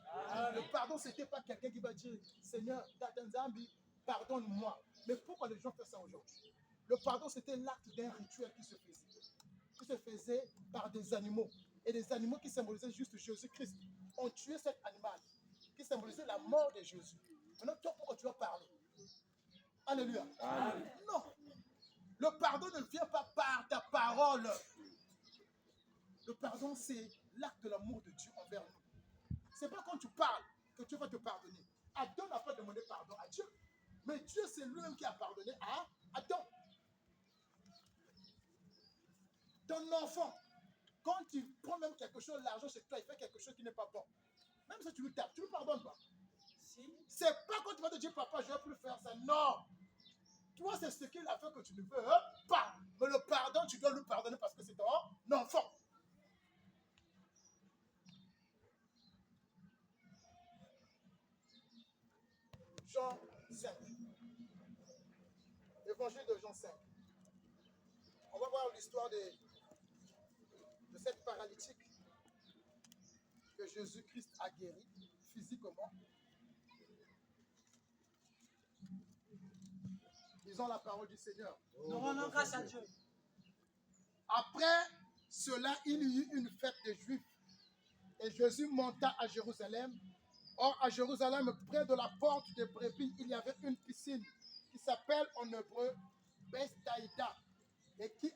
[SPEAKER 1] Le pardon, c'était pas quelqu'un qui va dire, Seigneur, Tatanzambi, pardonne-moi. Mais pourquoi les gens font ça aujourd'hui? Le pardon, c'était l'acte d'un rituel qui se faisait par des animaux. Et des animaux qui symbolisaient juste Jésus-Christ. On tuait cet animal qui symbolisait la mort de Jésus. Maintenant, toi, pourquoi tu vas parler? Alléluia. Amen. Non. Le pardon ne vient pas par ta parole. Le pardon, c'est l'acte de l'amour de Dieu envers nous. C'est pas quand tu parles que Dieu va te pardonner. Adam n'a pas demandé pardon à Dieu. Mais Dieu, c'est lui-même qui a pardonné à Adam. Ton enfant, quand il prend même quelque chose, l'argent chez toi, il fait quelque chose qui n'est pas bon. Même si tu lui tapes, tu ne le pardonnes pas.
[SPEAKER 3] Si.
[SPEAKER 1] C'est pas quand tu vas te dire, papa, je ne vais plus faire ça. Non. Toi, c'est ce qu'il a fait que tu ne veux pas. Mais le pardon, tu dois lui pardonner parce que c'est ton enfant. Jean 5. Évangile de Jean 5. On va voir l'histoire de cette paralytique que Jésus-Christ a guéri physiquement. Lisons la parole du Seigneur.
[SPEAKER 3] Nous rendons grâce à Dieu.
[SPEAKER 1] Après cela, il y eut une fête des Juifs et Jésus monta à Jérusalem. Or, à Jérusalem, près de la porte des brebis, il y avait une piscine qui s'appelle en hébreu Bethsaïda et qui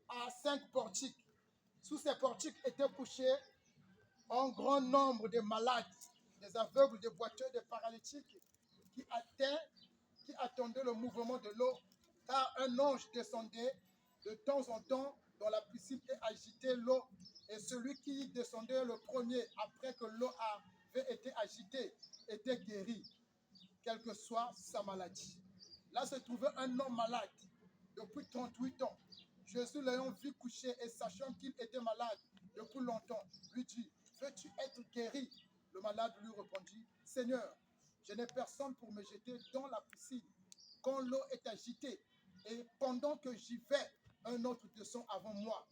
[SPEAKER 1] a 5 portiques. Sous ces portiques étaient couchés un grand nombre de malades, des aveugles, des boiteux, des paralytiques qui attendaient le mouvement de l'eau, car un ange descendait de temps en temps dans la piscine et agitait l'eau. Et celui qui descendait le premier, après que l'eau avait été agitée, était guéri, quelle que soit sa maladie. Là se trouvait un homme malade depuis 38 ans. Jésus l'ayant vu coucher et sachant qu'il était malade depuis longtemps, lui dit, veux-tu être guéri? Le malade lui répondit, Seigneur, je n'ai personne pour me jeter dans la piscine quand l'eau est agitée. Et pendant que j'y vais, un autre descend avant moi.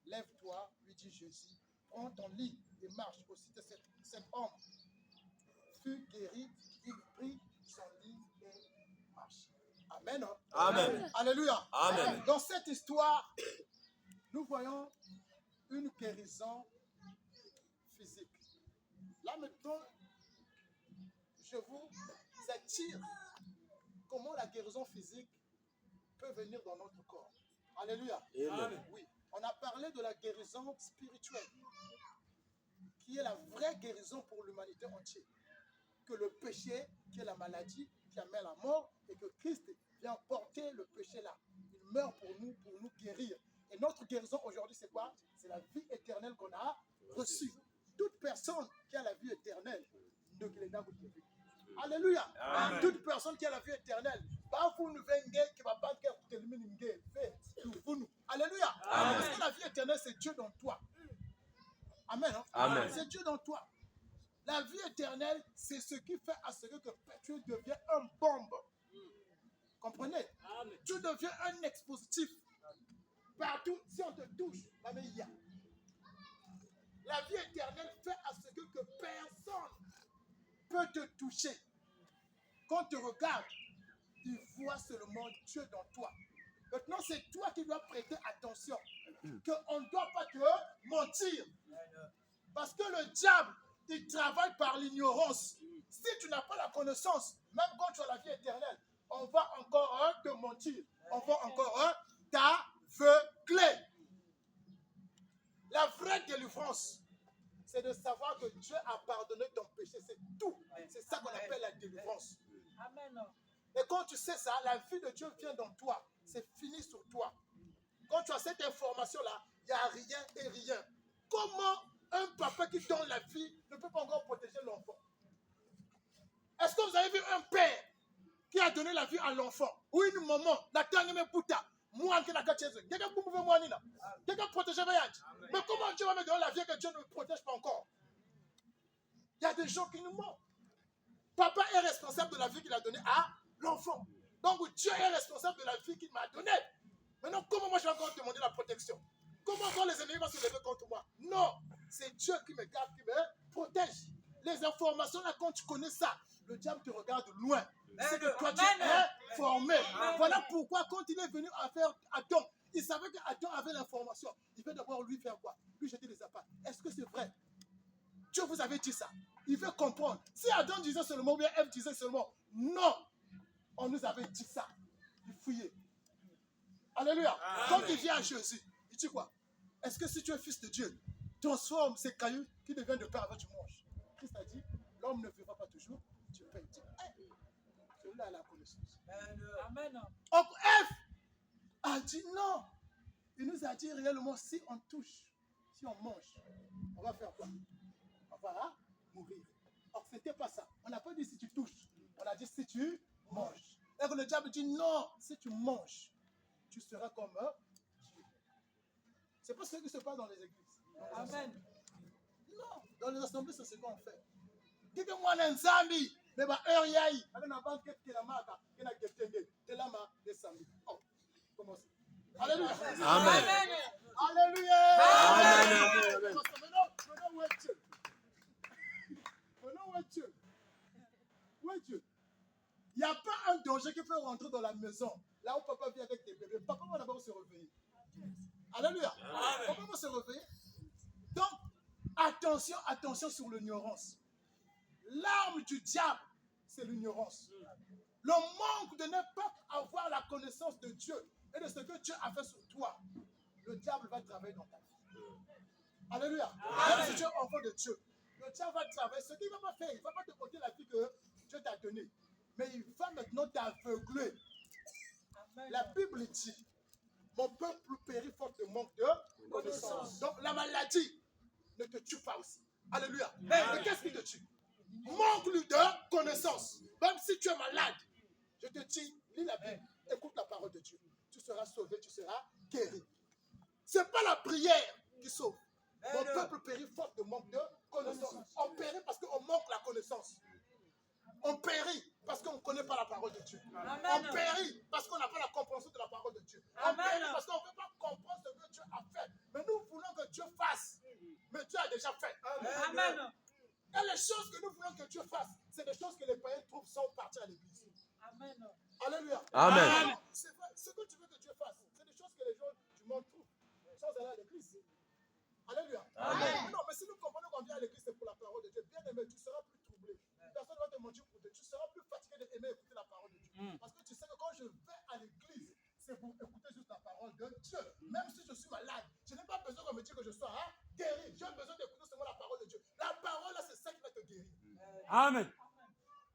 [SPEAKER 1] Lève-toi, lui dit Jésus, prends ton lit et marche. Aussitôt cet homme fut guéri, il prit son lit et marche. Amen.
[SPEAKER 2] Amen.
[SPEAKER 1] Alléluia.
[SPEAKER 2] Amen.
[SPEAKER 1] Dans cette histoire, nous voyons une guérison physique. Là maintenant, je vous attire comment la guérison physique peut venir dans notre corps. Alléluia.
[SPEAKER 2] Amen.
[SPEAKER 1] Oui, on a parlé de la guérison spirituelle, qui est la vraie guérison pour l'humanité entière. Que le péché, qui est la maladie, qui amène la mort, et que Christ vient porter le péché là. Il meurt pour nous guérir. Et notre guérison aujourd'hui, c'est quoi? C'est la vie éternelle qu'on a reçue. Toute personne qui a la vie éternelle, ne qu'il n'a pas de vie. Alléluia.
[SPEAKER 2] Amen.
[SPEAKER 1] Toute personne qui a la vie éternelle, alléluia.
[SPEAKER 2] Amen.
[SPEAKER 1] Parce que la vie éternelle, c'est Dieu dans toi. Amen. Hein?
[SPEAKER 2] Amen.
[SPEAKER 1] C'est Dieu dans toi. La vie éternelle, c'est ce qui fait à ce que tu deviens un bombe. Comprenez?
[SPEAKER 2] Amen.
[SPEAKER 1] Tu deviens un expositif. Partout, si on te touche, la vie éternelle fait à ce que personne peut te toucher. Quand tu regardes, il voit seulement Dieu dans toi. Maintenant, c'est toi qui dois prêter attention. Qu'on ne doit pas te mentir. Parce que le diable, il travaille par l'ignorance. Si tu n'as pas la connaissance, même quand tu as la vie éternelle, on va encore te mentir. On va encore t'aveugler. La vraie délivrance, c'est de savoir que Dieu a pardonné ton péché. C'est tout. C'est ça qu'on appelle la délivrance.
[SPEAKER 3] Amen.
[SPEAKER 1] Et quand tu sais ça, la vie de Dieu vient dans toi. C'est fini sur toi. Quand tu as cette information-là, il n'y a rien et rien. Comment un papa qui donne la vie ne peut pas encore protéger l'enfant? Est-ce que vous avez vu un père qui a donné la vie à l'enfant? Ou une maman, la dernière même puta, moi qui n'a qu'à chez eux. Quelqu'un peut me voir, Nina. Quelqu'un protéger Voyage. Mais comment Dieu va me donner la vie que Dieu ne me protège pas encore? Il y a des gens qui nous mentent. Papa est responsable de la vie qu'il a donnée à l'enfant. Donc Dieu est responsable de la vie qu'il m'a donnée. Maintenant, comment moi je vais encore demander la protection? Comment quand les ennemis vont se lever contre moi? Non, c'est Dieu qui me garde, qui me protège. Les informations là, quand tu connais ça, le diable te regarde loin. C'est que toi tu es formé. Voilà pourquoi quand il est venu à faire Adam, il savait qu'Adam avait l'information. Il veut d'abord lui faire quoi? Lui jeter les appâts. Est-ce que c'est vrai? Dieu vous avait dit ça. Il veut comprendre. Si Adam disait seulement, ou bien Ève disait seulement, non, on nous avait dit ça. Il fouillait. Alléluia. Quand il vient à Jésus, il dit quoi? Est-ce que si tu es fils de Dieu, transforme ces cailloux qui deviennent de pain avant que tu manges? Christ a dit, l'homme ne vivra pas toujours, tu peux. Celui-là a la connaissance.
[SPEAKER 3] Amen.
[SPEAKER 1] Donc Ève a dit non. Il nous a dit réellement, si on touche, si on mange, on va faire quoi? On va mourir. Or, ce n'était pas ça. On n'a pas dit si tu touches. On a dit si tu manges. Et que le diable dit non, si tu manges, tu seras comme Dieu. C'est pas ce qui se passe dans les églises.
[SPEAKER 3] Amen.
[SPEAKER 1] Non, dans les assemblées, c'est ce qu'on fait. Dites moi un zambi, mais bah heure yaï, avec un banquet qui est la marque, qui est la getende, c'est la marque des samedis. Oh, comment ça? Alléluia.
[SPEAKER 2] Amen.
[SPEAKER 1] Alléluia.
[SPEAKER 2] Amen.
[SPEAKER 1] Maintenant, où est Dieu? Maintenant, où est Dieu? Où est Dieu? Il n'y a pas un danger qui peut rentrer dans la maison. Là où papa vient avec tes bébés, papa va d'abord se réveiller. Alléluia. Papa va se réveiller. Donc, attention, attention sur l'ignorance. L'arme du diable, c'est l'ignorance. Le manque de ne pas avoir la connaissance de Dieu et de ce que Dieu a fait sur toi. Le diable va travailler dans ta vie. Alléluia. Même si tu es enfant de Dieu, le diable va travailler. Ce qu'il ne va pas faire, il ne va pas te porter la vie que Dieu t'a donnée. Mais il va maintenant t'aveugler. La Bible dit, mon peuple périt faute de manque de connaissance. Donc la maladie ne te tue pas aussi. Alléluia. Mais qu'est-ce qui te tue? Manque de connaissance. Même si tu es malade, je te dis, lis la Bible, écoute la parole de Dieu. Tu seras sauvé, tu seras guéri. Ce n'est pas la prière qui sauve. Mon peuple périt faute de manque de connaissance. On périt parce qu'on manque la connaissance. On périt parce qu'on ne connaît pas la parole de Dieu.
[SPEAKER 3] Amen.
[SPEAKER 1] On périt parce qu'on n'a pas la compréhension de la parole de Dieu. On
[SPEAKER 3] Amen.
[SPEAKER 1] périt parce qu'on ne veut pas comprendre ce que Dieu a fait. Mais nous voulons que Dieu fasse. Mais Dieu a déjà fait.
[SPEAKER 3] Amen.
[SPEAKER 1] Et les choses que nous voulons que Dieu fasse, c'est des choses que les païens trouvent sans partir à l'église.
[SPEAKER 3] Amen.
[SPEAKER 1] Alléluia.
[SPEAKER 2] Amen.
[SPEAKER 1] C'est vrai. Ce que tu veux que Dieu fasse, c'est des choses que les gens du monde trouvent sans aller à l'église. Alléluia.
[SPEAKER 2] Amen.
[SPEAKER 1] Non, mais si nous comprenons qu'on vient à l'église, c'est pour la parole de Dieu. Bien aimé, tu seras plus troublé. Personne ne va te mentir pour Dieu. Tu seras plus fatigué d'aimer écouter la parole de Dieu. Parce que tu sais que quand je vais à l'église, c'est pour écouter juste la parole de Dieu. Même si je suis malade, je n'ai pas besoin qu'on me dise que je sois guéri. J'ai besoin d'écouter seulement la parole de Dieu. La parole, là, c'est ça qui va te guérir.
[SPEAKER 2] Amen.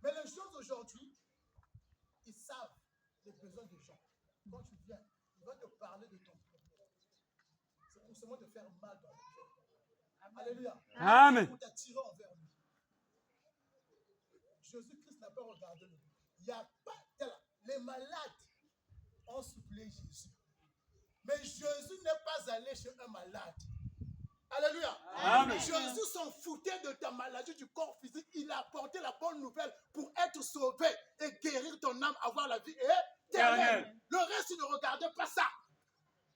[SPEAKER 1] Mais les choses aujourd'hui, ils savent les besoins des gens. Quand tu viens, ils vont te parler de ton problème. C'est pour seulement te faire mal dans le cœur. Alléluia.
[SPEAKER 2] Amen.
[SPEAKER 1] Pour t'attirer envers lui. Jésus-Christ n'a pas regardé le but. Il n'y a pas. Les malades ont supplié Jésus. Mais Jésus n'est pas allé chez un malade. Alléluia.
[SPEAKER 2] Amen.
[SPEAKER 1] Jésus s'en foutait de ta maladie du corps physique. Il a apporté la bonne nouvelle pour être sauvé et guérir ton âme, avoir la vie éternelle. Le reste, il ne regardait pas ça.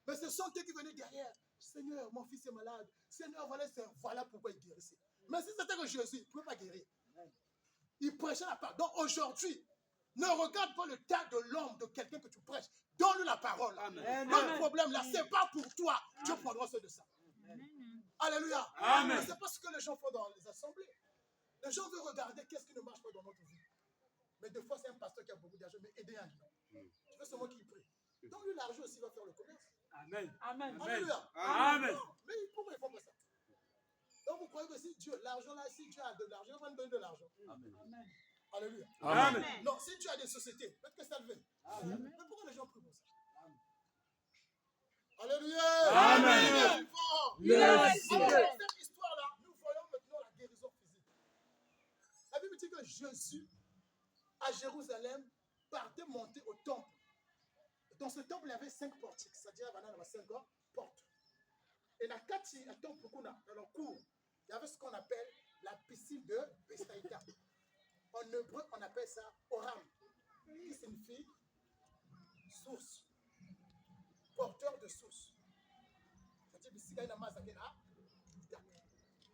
[SPEAKER 1] Mais ce sont eux qui venaient derrière. Seigneur, mon fils est malade. Seigneur, voilà pourquoi il guérissait. Mais si c'était que Jésus, il ne pouvait pas guérir. Il prêchait la parole. Donc aujourd'hui, ne regarde pas le tas de l'homme de quelqu'un que tu prêches. Donne-lui la parole. Le problème là, ce n'est pas pour toi. Dieu prendra soin de ça. Alléluia.
[SPEAKER 2] Amen.
[SPEAKER 1] Ce n'est pas ce que les gens font dans les assemblées. Les gens veulent regarder qu'est-ce qui ne marche pas dans notre vie. Mais des fois, c'est un pasteur qui a beaucoup d'argent, mais aider un homme. Tu veux seulement qu'il prie. Donc lui, l'argent aussi va faire le commerce.
[SPEAKER 2] Amen.
[SPEAKER 3] Amen.
[SPEAKER 1] Alléluia.
[SPEAKER 2] Amen.
[SPEAKER 1] Non, mais pourquoi ils font pas ça? Donc vous croyez que si Dieu, l'argent là, si Dieu a de l'argent, il va nous donner de l'argent.
[SPEAKER 2] Amen.
[SPEAKER 3] Amen.
[SPEAKER 1] Alléluia.
[SPEAKER 2] Amen.
[SPEAKER 1] Non, si tu as des sociétés, peut-être que ça le fait. Mais pourquoi les gens prient pour ça? Alléluia.
[SPEAKER 2] Amen.
[SPEAKER 3] Yes.
[SPEAKER 1] Alors, dans cette histoire-là, nous voyons maintenant la guérison physique. La Bible dit que Jésus, à Jérusalem, partait monter au temple. Dans ce temple, il y avait 5 portiques, c'est-à-dire il y avait 5 portes. Et dans le temple, dans le cours, il y avait ce qu'on appelle la piscine de Bethsaïda. En hébreu, on appelle ça Oram, qui signifie source, porteur de source. C'est-à-dire ici, il y a une masse à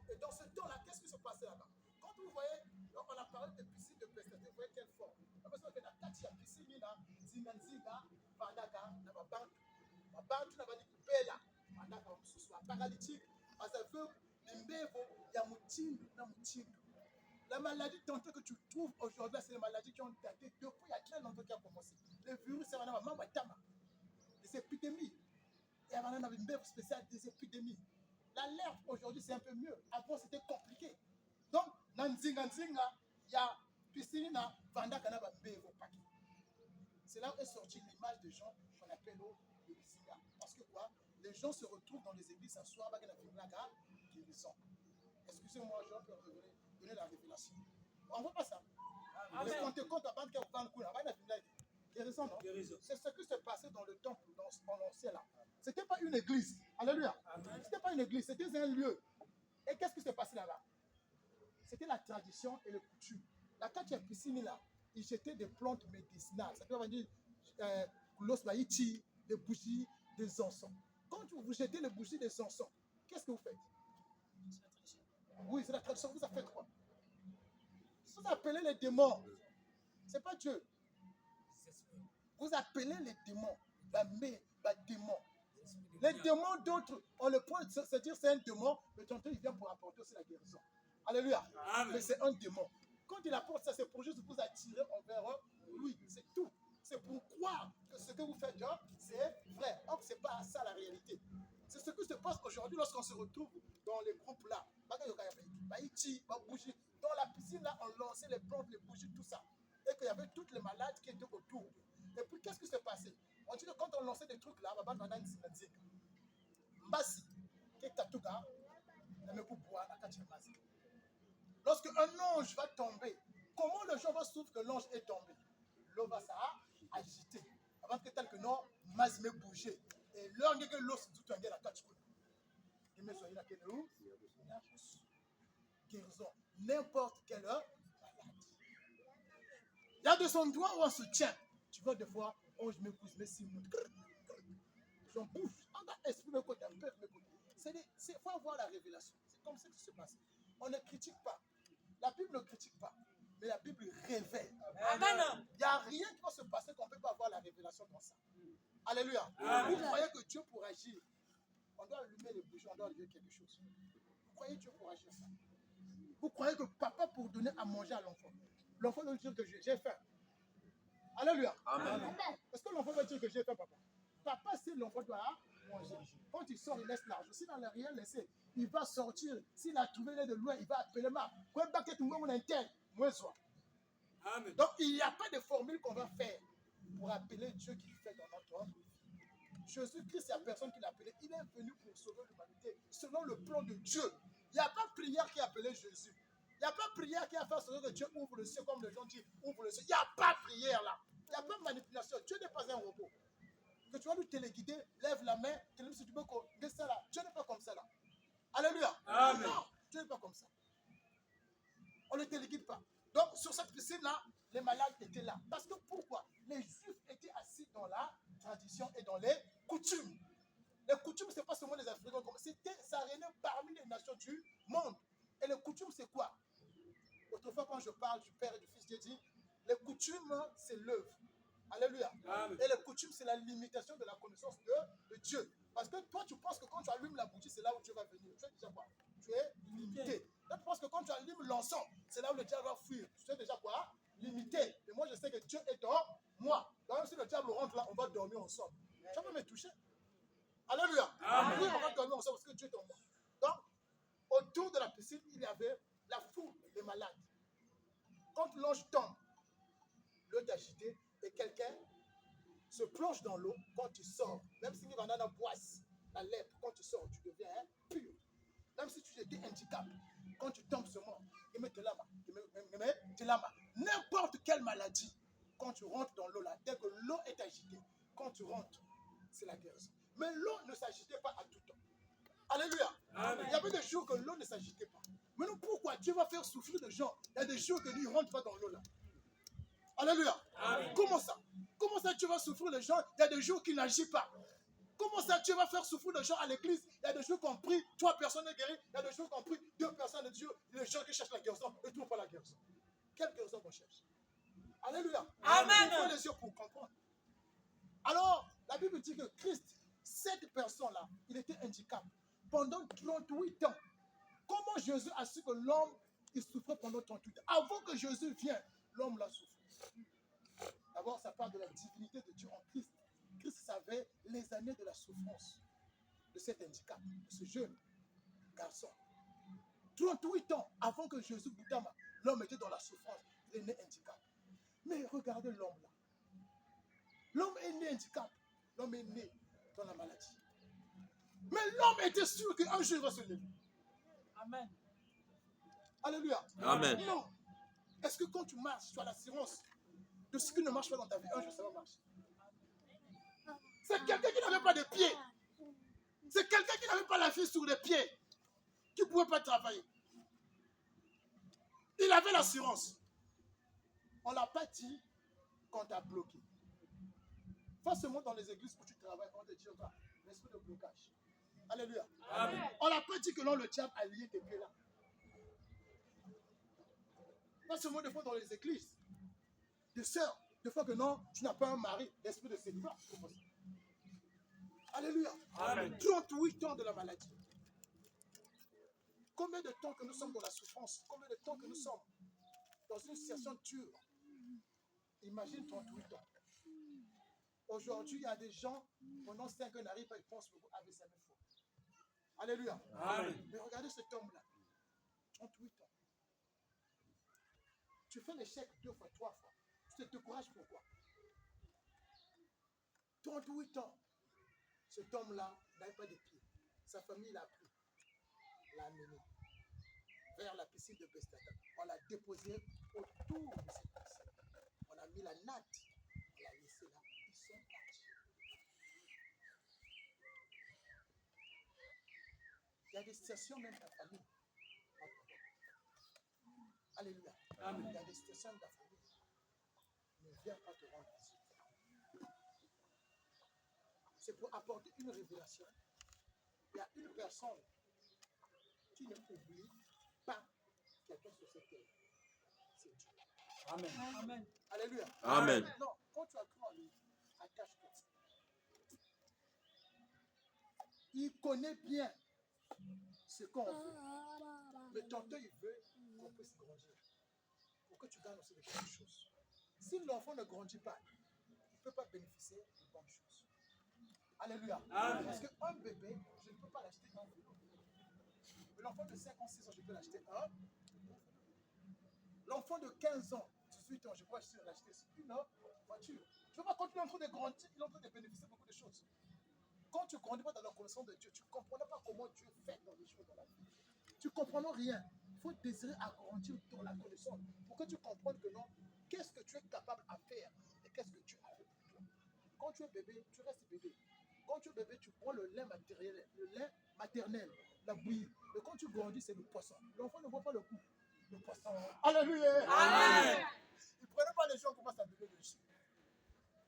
[SPEAKER 1] et dans ce temps-là, qu'est-ce qui se passait là-bas? Quand vous voyez, donc on a parlé de piscine de Bethsaïda, vous voyez quelle forme? La personne qui a la piscine, Zinganziga, Pandaka, Nababantu, Nababantu, Nabani, Bela, Pandaka, Moussoussou, paralytique, Azaveu, Limbevo, Yamutindu, Namutindu. La maladie tantôt que tu trouves aujourd'hui, c'est les maladies qui ont daté depuis il y a très longtemps qui a commencé. Les virus, c'est des épidémies. Il y a un limbevo spécial des épidémies. L'alerte aujourd'hui, c'est un peu mieux. Avant, c'était compliqué. Donc, dans Nzinga, il y a piscine, Pandaka, Nababantu. C'est là où est sortie l'image des gens qu'on appelle les Nzinga. Parce que quoi? Les gens se retrouvent dans les églises à soir, guérison. Excusez-moi, je peux donner la révélation. On ne voit pas ça. Les Pentecôtes, guérison, non? C'est ce qui s'est passé dans le temple, dans l'ancien là. Ce n'était pas une église. Alléluia. Ce n'était pas une église, c'était un lieu. Et qu'est-ce qui s'est passé là-bas? C'était la tradition et le coutume. Là, quand il y a piscine là, ils jetaient des plantes médicinales. Ça veut dire l'osmaïti, des bougies, des encens. Quand vous jetez les bougies des encens, qu'est-ce que vous faites? Oui, c'est la tradition. Vous avez fait quoi? Vous appelez les démons. Ce n'est pas Dieu. Vous appelez les démons. Démons. Les démons d'autres, on le prend, c'est-à-dire c'est un démon, mais tantôt il vient pour apporter aussi la guérison. Alléluia.
[SPEAKER 2] Amen.
[SPEAKER 1] Mais c'est un démon. Quand il apporte ça, c'est pour juste vous attirer envers lui. C'est tout. C'est pour croire que ce que vous faites, c'est vrai. Or, ce n'est pas ça la réalité. C'est ce qui se passe aujourd'hui lorsqu'on se retrouve dans les groupes là. Dans la piscine là, on lançait les plantes, les bougies, tout ça. Et qu'il y avait toutes les malades qui étaient autour. Et puis qu'est-ce qui s'est passé? On dit que quand on lançait des trucs là, lorsque un ange va tomber, comment le gens va souffrir que l'ange est tombé? L'eau va s'agiter. Avant que tel que non, mas me bouger. Et l'ange que l'eau se doute la catch. Et mais soyez là que nous, guérison. N'importe quelle maladie. Il y a de son doigt où on se tient. Tu vois des fois, oh je me pousse, mais si j'en bouge. Esprit me côté, peur me côté. Il faut avoir la révélation. C'est comme ça que ça se passe. On ne critique pas. La Bible ne critique pas. Mais la Bible révèle.
[SPEAKER 3] Amen.
[SPEAKER 1] Il n'y a rien qui va se passer qu'on ne peut pas avoir la révélation dans ça. Alléluia.
[SPEAKER 2] Amen.
[SPEAKER 1] Vous croyez que Dieu pour agir, on doit allumer les bougies, on doit allumer quelque chose. Vous croyez Dieu pour agir ça? Vous croyez que papa pour donner à manger à l'enfant, l'enfant doit dire que j'ai faim. Alléluia.
[SPEAKER 2] Amen.
[SPEAKER 1] Parce que l'enfant va dire que j'ai faim, papa. Papa, si l'enfant doit manger, quand il sort, il laisse l'argent. S'il n'en a rien laissé, il va sortir. S'il a trouvé l'aide de loin, il va appeler ma.
[SPEAKER 2] Amen.
[SPEAKER 1] Donc, il n'y a pas de formule qu'on va faire pour appeler Dieu qui fait dans notre vie. Jésus-Christ, c'est la personne qui l'a appelé. Il est venu pour sauver l'humanité selon le plan de Dieu. Il n'y a pas de prière qui a appelé Jésus. Il n'y a pas de prière qui a fait que Dieu ouvre le ciel comme les gens disent ouvre le ciel. Il n'y a pas de prière là. Il n'y a pas de manipulation. Dieu n'est pas un robot. Que tu vas nous téléguider, lève la main, téléguider, ça là. Dieu n'est pas comme ça là. Alléluia.
[SPEAKER 2] Amen.
[SPEAKER 1] Non, Dieu n'est pas comme ça. On ne téléguide pas. Donc, sur cette piscine-là, les malades étaient là. Parce que pourquoi? Les Juifs étaient assis dans la tradition et dans les coutumes. Les coutumes, ce n'est pas seulement les Africains. Ça régnait parmi les nations du monde. Et les coutumes, c'est quoi? Autrefois, quand je parle du Père et du Fils, Dieu dit, les coutumes, c'est l'œuvre. Alléluia.
[SPEAKER 2] Amen.
[SPEAKER 1] Et les coutumes, c'est la limitation de la connaissance de Dieu. Parce que toi, tu penses que quand tu allumes la bougie, c'est là où Dieu va venir. Tu es déjà quoi? Tu es limité. Toi, tu penses que quand tu allumes l'encens, c'est là où le diable va fuir. Tu es déjà quoi? Limité. Et moi, je sais que Dieu est dans moi. Donc, même si le diable rentre là, on va dormir ensemble. Tu vas me toucher. Alléluia.
[SPEAKER 2] Amen.
[SPEAKER 1] Oui, on va dormir ensemble parce que Dieu est en moi. Donc, autour de la piscine, il y avait la foule des malades. Quand l'ange tombe, l'eau est agitée et quelqu'un se plonge dans l'eau, quand tu sors, même si tu vas dans la boisse, la lèpre, quand tu sors, tu deviens pur. Même si tu étais handicapé, quand tu tombes sur moi, n'importe quelle maladie, quand tu rentres dans l'eau là, dès que l'eau est agitée, quand tu rentres, c'est la guérison. Mais l'eau ne s'agitait pas à tout temps. Alléluia.
[SPEAKER 2] Amen.
[SPEAKER 1] Il y avait des jours que l'eau ne s'agitait pas. Mais non, pourquoi Dieu va faire souffrir des gens? Il y a des jours que lui ne rentre pas dans l'eau là. Alléluia.
[SPEAKER 2] Amen.
[SPEAKER 1] Comment ça? Comment ça Dieu va souffrir les gens? Il y a des jours qu'il n'agit pas. Comment ça Dieu va faire souffrir les gens à l'église? Il y a des jours qu'on prie, 3 personnes sont guéries. Il y a des jours qu'on prie, 2 personnes de Dieu. Les gens qui cherchent la guérison ne trouvent pas la guérison. Quelle guérison qu'on cherche? Alléluia.
[SPEAKER 3] Amen.
[SPEAKER 1] Il faut les yeux pour comprendre. Alors, la Bible dit que Christ, cette personne-là, il était handicapé pendant 38 ans. Comment Jésus a su que l'homme, il souffrait pendant 38 ans? Avant que Jésus vienne, l'homme l'a souffert. D'abord, ça parle de la divinité de Dieu en Christ. Christ savait les années de la souffrance de cet handicap, de ce jeune garçon. 38 ans avant que Jésus Boutama, l'homme était dans la souffrance, il est né handicapé. Mais regardez l'homme là. L'homme est né handicapé. L'homme est né dans la maladie. Mais l'homme était sûr qu'un jour il va se lever.
[SPEAKER 3] Amen.
[SPEAKER 1] Alléluia.
[SPEAKER 4] Amen.
[SPEAKER 1] Non. Est-ce que quand tu marches, tu as l'assurance de ce qui ne marche pas dans ta vie, un jour ça va marcher? C'est quelqu'un qui n'avait pas de pieds. C'est quelqu'un qui n'avait pas la vie sur les pieds, qui ne pouvait pas travailler. Il avait l'assurance. On ne l'a pas dit qu'on t'a bloqué. Forcément, dans les églises où tu travailles, on te dit, l'esprit de blocage. Alléluia.
[SPEAKER 2] Amen.
[SPEAKER 1] On n'a pas dit que non, le diable a lié tes pieds là. Pas seulement des fois dans les églises. Des sœurs, des fois que non, tu n'as pas un mari, l'esprit de célibat. Alléluia.
[SPEAKER 2] Amen.
[SPEAKER 1] 38 ans de la maladie. Combien de temps que nous sommes dans la souffrance? Combien de temps que nous sommes dans une situation dure? Imagine 38 ans. Aujourd'hui, il y a des gens, pendant 5 ans, n'arrivent pas, ils pensent que vous avez 5 fois. Alléluia.
[SPEAKER 2] Amen.
[SPEAKER 1] Mais regardez cet homme-là. 38 ans. Tu fais l'échec 2 fois, 3 fois. Tu te décourages pourquoi? 38 ans. Cet homme-là n'avait pas de pieds. Sa famille l'a pris, l'a amené vers la piscine de Bethesda. On l'a déposé autour de cette piscine. On a mis la natte. On l'a laissé là. Ils sont partis. Il y a des situations, même ta famille. Alléluia.
[SPEAKER 2] Amen.
[SPEAKER 1] Il y a des situations de ta famille. Ne viens pas te rendre visite. C'est pour apporter une révélation. Il y a une personne qui ne oublie pas quelqu'un sur cette terre. C'est Dieu.
[SPEAKER 2] Amen.
[SPEAKER 3] Amen.
[SPEAKER 1] Alléluia.
[SPEAKER 4] Amen.
[SPEAKER 1] Non, quand tu as cru en lui, attache-toi. Il connaît bien ce qu'on veut. Mais tantôt, il veut qu'on puisse grandir. Pour que tu gagnes aussi de bonnes choses. Si l'enfant ne grandit pas, il ne peut pas bénéficier de bonnes choses. Alléluia.
[SPEAKER 2] Amen.
[SPEAKER 1] Parce qu'un bébé, je ne peux pas l'acheter un vélo. Mais l'enfant de 5 ans, 6 ans, je peux l'acheter un. L'enfant de 15 ans, 18 ans, je peux l'acheter une voiture. Tu ne peux pas continuer en train de grandir, il est en train de bénéficier de beaucoup de choses. Quand tu ne grandis pas dans la connaissance de Dieu, tu ne comprends pas comment Dieu fait dans les choses dans la vie. Tu ne comprends rien. Il faut désirer agrandir dans la connaissance pour que tu comprennes que non, qu'est-ce que tu es capable à faire et qu'est-ce que Dieu a fait pour toi. Quand tu es bébé, tu restes bébé. Quand tu es bébé, tu prends le lait maternel, la bouillie. Mais quand tu grandis, c'est le poisson. L'enfant ne voit pas le coup. Le poisson. Alléluia.
[SPEAKER 3] Amen.
[SPEAKER 1] Il ne prenait pas les gens, commence à donner le chien.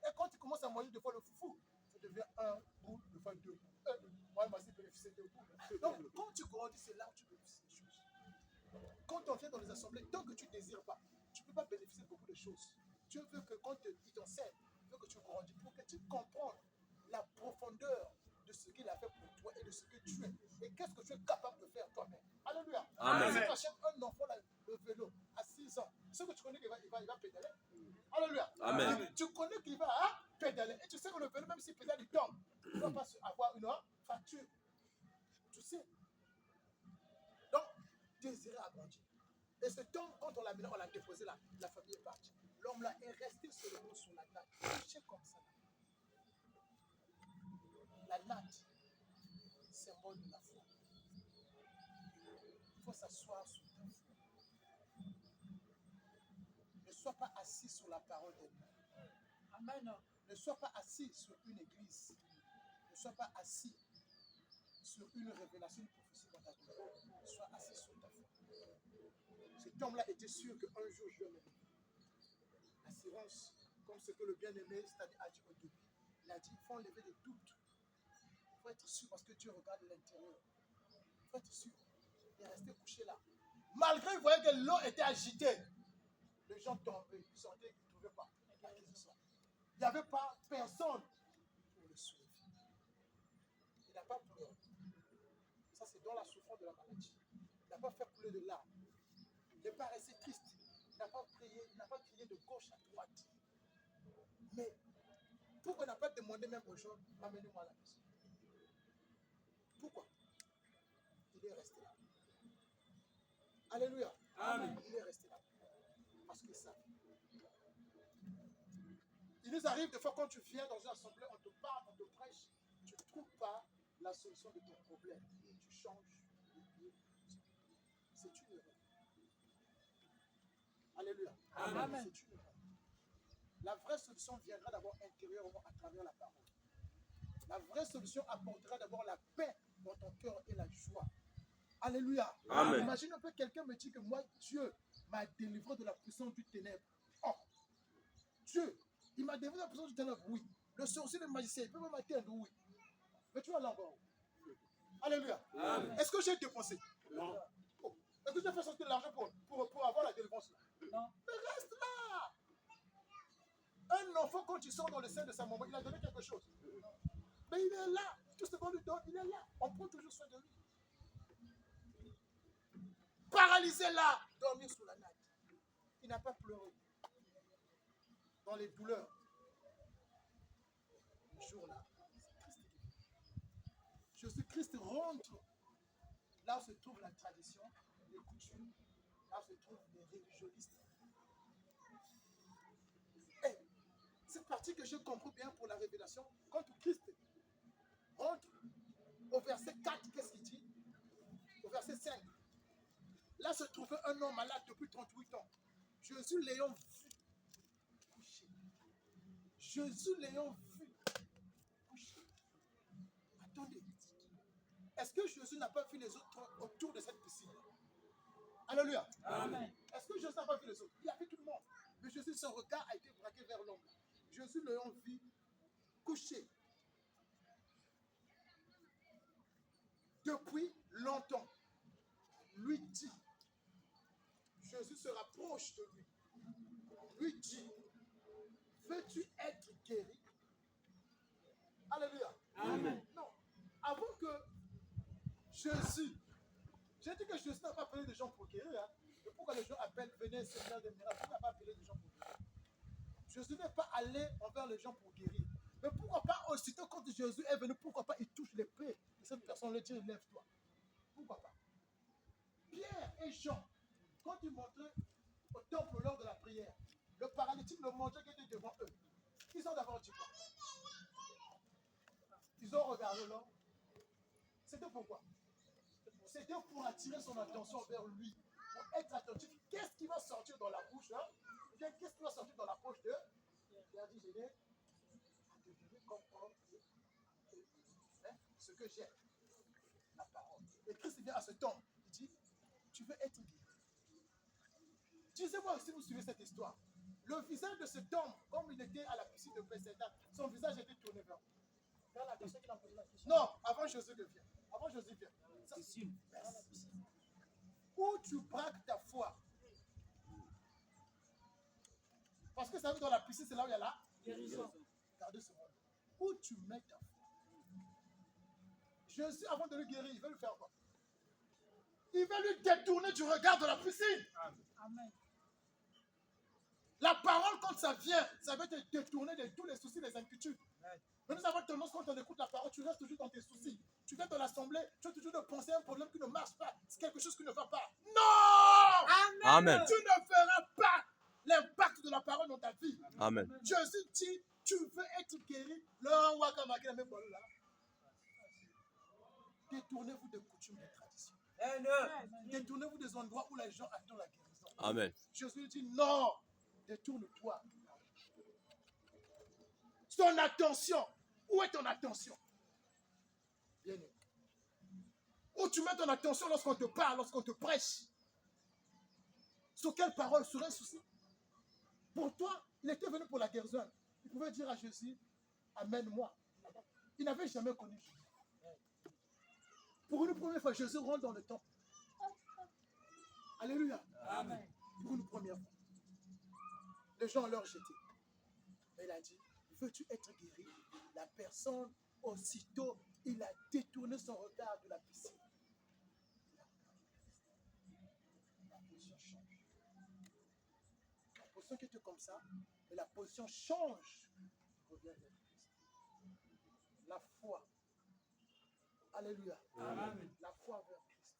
[SPEAKER 1] Et quand tu commences à manger deux fois le foufou, ça devient un bout, deux fois deux bouts. Moi, ma fille bénéficie de bouts. Donc, quand tu grandis, c'est là où tu bénéficies des choses. Quand on vient dans les assemblées, tant que tu ne désires pas, tu ne peux pas bénéficier de beaucoup de choses. Dieu veut que quand il t'enseigne, il veut que tu grandis pour que tu comprennes la profondeur de ce qu'il a fait pour toi et de ce que tu es. Et qu'est-ce que tu es capable de faire toi-même. Alléluia.
[SPEAKER 3] Amen.
[SPEAKER 1] Si tu achètes un enfant le vélo à 6 ans, ce que tu connais qu'il va pédaler. Alléluia.
[SPEAKER 3] Amen.
[SPEAKER 1] Tu connais qu'il va pédaler. Et tu sais que le vélo, même s'il pédale, il tombe. Il ne va pas avoir une fracture. Tu sais. Donc, désirer agrandir. Et ce temps, quand on l'a mis là, on l'a déposé là, la famille est partie. L'homme là est resté seulement sur la natte, couché comme ça. La natte, symbole de la foi. Il faut s'asseoir sur ta foi. Ne sois pas assis sur la parole de Dieu. Amen. Ne sois pas assis sur une église. Ne sois pas assis sur une révélation, une prophétie dans ta vie. Sois assis sur ta foi. Cet homme-là était sûr qu'un jour je vais me lever. Assurance, comme ce que le bien-aimé c'est-à-dire a dit au début. Il a dit, il faut enlever des doutes. Il faut être sûr parce que Dieu regarde l'intérieur. Il faut être sûr. Il est resté couché là. Malgré qu'il voyait que l'eau était agitée, les gens tombaient, ils sentaient qu'ils ne trouvaient pas la guérison. Il n'y avait pas personne pour le suivre. Il n'a pas pleuré. Ça, c'est dans la souffrance de la maladie. Il n'a pas fait couler de larmes. Il n'est pas resté triste. Il n'a pas prié, il n'a pas crié de gauche à droite. Mais pourquoi il n'a pas demandé même aux gens, amenez-moi à la maison? Pourquoi? Il est resté là. Alléluia. Amen. Il est resté là. Parce que ça. Il nous arrive des fois quand tu viens dans une assemblée, on te parle, on te prêche, tu ne trouves pas la solution de ton problème. Et tu changes de Dieu. C'est une erreur. Alléluia. Amen. C'est une erreur. La vraie solution viendra d'abord intérieurement à travers la parole. La vraie solution apportera d'abord la paix dans ton cœur et la joie. Alléluia. Amen. Imagine un peu quelqu'un me dit que moi, Dieu m'a délivré de la puissance du ténèbre. Oh, Dieu, il m'a délivré de la puissance du ténèbre, oui. Le sorcier, le magicien, il peut me m'atteindre, oui. Mais tu vas là-bas. Alléluia. Amen. Est-ce que j'ai dépensé? Non. Oh. Est-ce que j'ai fait sortir de l'argent pour avoir la délivrance là? Non. Mais reste là. Un enfant, quand il sort dans le sein de sa maman, il a donné quelque chose. Mais il est là. Tout ce qu'on lui donne, il est là. On prend toujours soin de lui. Paralysé là, dormir sous la natte. Il n'a pas pleuré. Dans les douleurs. Le jour là, Jésus-Christ rentre là où se trouve la tradition, les coutumes, là où se trouvent les religionnistes. Et cette partie que je comprends bien pour la révélation, quand Christ rentre au verset 4, qu'est-ce qu'il dit? Au verset 5. Là se trouvait un homme malade depuis 38 ans. Jésus l'ayant vu couché. Jésus l'ayant vu couché. Attendez. Est-ce que Jésus n'a pas vu les autres autour de cette piscine? Alléluia. Amen. Est-ce que Jésus n'a pas vu les autres? Il a vu tout le monde. Mais Jésus, son regard a été braqué vers l'homme. Jésus l'ayant vu couché. Depuis longtemps. Lui dit. Jésus se rapproche de lui. Lui dit, veux-tu être guéri? Alléluia. Amen. Non. Avant que Jésus, j'ai dit que Jésus n'a pas appelé des gens pour guérir. Hein. Et pourquoi les gens appellent, venez Seigneur des miracles? Il n'a pas appelé des gens pour guérir. Jésus n'est pas allé envers les gens pour guérir. Mais pourquoi pas aussitôt quand Jésus est venu, pourquoi pas il touche l'épée? Et cette personne lui dit, lève-toi. Pourquoi pas? Pierre et Jean, quand ils montraient au temple lors de la prière, le paralytique, le mendiant qui était devant eux, ils ont d'abord dit quoi? Ils ont regardé l'homme. C'était pourquoi? C'était pour attirer son attention vers lui, pour être attentif. Qu'est-ce qui va sortir dans la bouche, hein? Qu'est-ce qui va sortir dans la poche de? Il a dit, je vais te donner comme homme ce que j'ai. la parole. Et Christ vient à ce temps. Il dit, tu veux être guéri. Disez-moi si vous suivez cette histoire. Le visage de cet homme, comme il était à la piscine de Bethesda, son visage était tourné vers vous. Non, avant Jésus ne vient. Avant Jésus vient. Où tu braques ta foi. Parce que ça veut dans la piscine, c'est là où il y a la guérison. Regardez ce monde. Où tu mets ta foi. Jésus, avant de le guérir, il veut lui faire quoi? Il veut lui détourner du regard de la piscine.
[SPEAKER 3] Amen.
[SPEAKER 1] La parole, quand ça vient, ça veut te détourner de tous les soucis, les inquiétudes. Mais nous avons tendance, quand on écoute la parole, tu restes toujours dans tes soucis. Tu viens dans l'assemblée, tu as toujours de penser à un problème qui ne marche pas. C'est quelque chose qui ne va pas. Non!
[SPEAKER 4] Amen.
[SPEAKER 1] Tu ne feras pas l'impact de la parole dans ta vie.
[SPEAKER 4] Amen.
[SPEAKER 1] Jésus dit, tu veux être guéri. Détournez-vous des coutumes, des traditions. Détournez-vous des endroits où les gens attendent la guérison.
[SPEAKER 4] Amen.
[SPEAKER 1] Jésus dit, non, détourne-toi. Ton attention. Où est ton attention? Bien aimé. Où tu mets ton attention lorsqu'on te parle, lorsqu'on te prêche? Sur quelle parole? Sur un souci? Pour toi, il était venu pour la guérison. Il pouvait dire à Jésus, amène-moi. Il n'avait jamais connu Jésus. Pour une première fois, Jésus rentre dans le temple. Alléluia.
[SPEAKER 2] Amen.
[SPEAKER 1] Pour une première fois. Les gens l'ont jeté. Mais il a dit, veux-tu être guéri? La personne, aussitôt, il a détourné son regard de la piscine. La position change. La position qui était comme ça, mais la position change. Revient vers Christ. La foi. Alléluia.
[SPEAKER 2] Amen.
[SPEAKER 1] La foi vers Christ.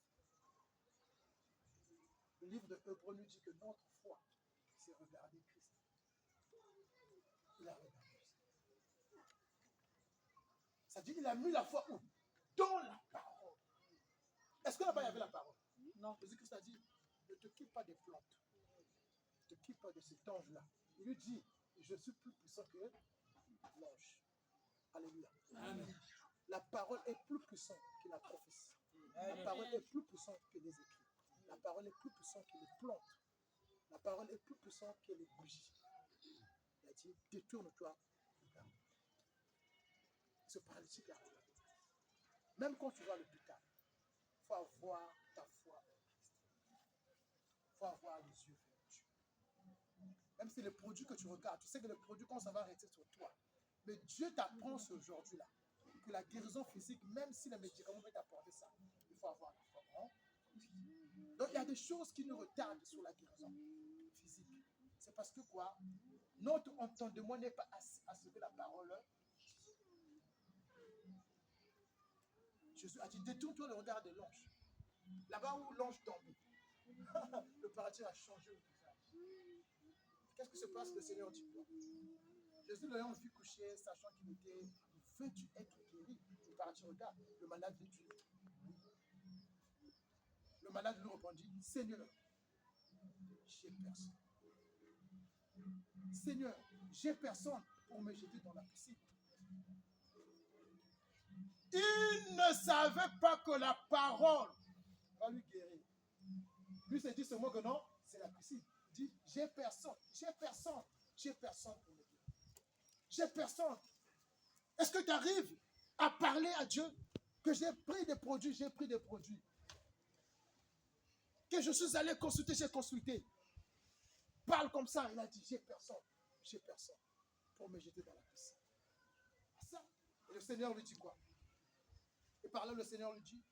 [SPEAKER 1] Le livre de Hébreux nous dit que notre foi, c'est regarder Christ. Il a regardé Christ. Ça dit, il a mis la foi où? Dans la parole. Est-ce que là-bas il y avait la parole? Non. Jésus-Christ a dit, ne te quitte pas des plantes. Ne te quitte pas de cet ange-là. Il lui dit, je suis plus puissant que l'ange. Alléluia.
[SPEAKER 2] Amen.
[SPEAKER 1] La parole est plus puissante que la prophétie. La parole est plus puissante que les écrits. La parole est plus puissante que les plantes. La parole est plus puissante que les bougies. Il a dit, détourne-toi. Ce paralytique là. Même quand tu vas à l'hôpital, il faut avoir ta foi en Christ. Il faut avoir les yeux vers Dieu. Même si les produits que tu regardes, tu sais que les produits, quand ça va rester sur toi. Mais Dieu t'apprend ce aujourd'hui-là que la guérison physique, même si les médicaments peuvent t'apporter ça, il faut avoir la foi en Christ. Donc il y a des choses qui nous retardent sur la guérison physique. C'est parce que quoi? Notre entendement n'est pas à ce que la parole. Jésus a dit, détourne-toi le regard de l'ange. Là-bas où l'ange tombe, le paradis a changé le visage. Qu'est-ce qui se passe? Le Seigneur dit quoi? Jésus l'ayant vu coucher, sachant qu'il était, veux-tu être guéri? Le paradis regarde, le malade lui dit. Le malade lui répondit, Seigneur, j'ai personne. Seigneur, j'ai personne pour me jeter dans la piscine. Il ne savait pas que la parole va lui guérir. Lui s'est dit ce mot que non, c'est la piscine. Il dit, j'ai personne pour me guérir. J'ai personne. Est-ce que tu arrives à parler à Dieu que j'ai pris des produits, que je suis allé consulter, j'ai consulté. Parle comme ça, il a dit, j'ai personne pour me jeter dans la piscine. Ça. Et le Seigneur lui dit quoi? Et par là, le Seigneur lui dit,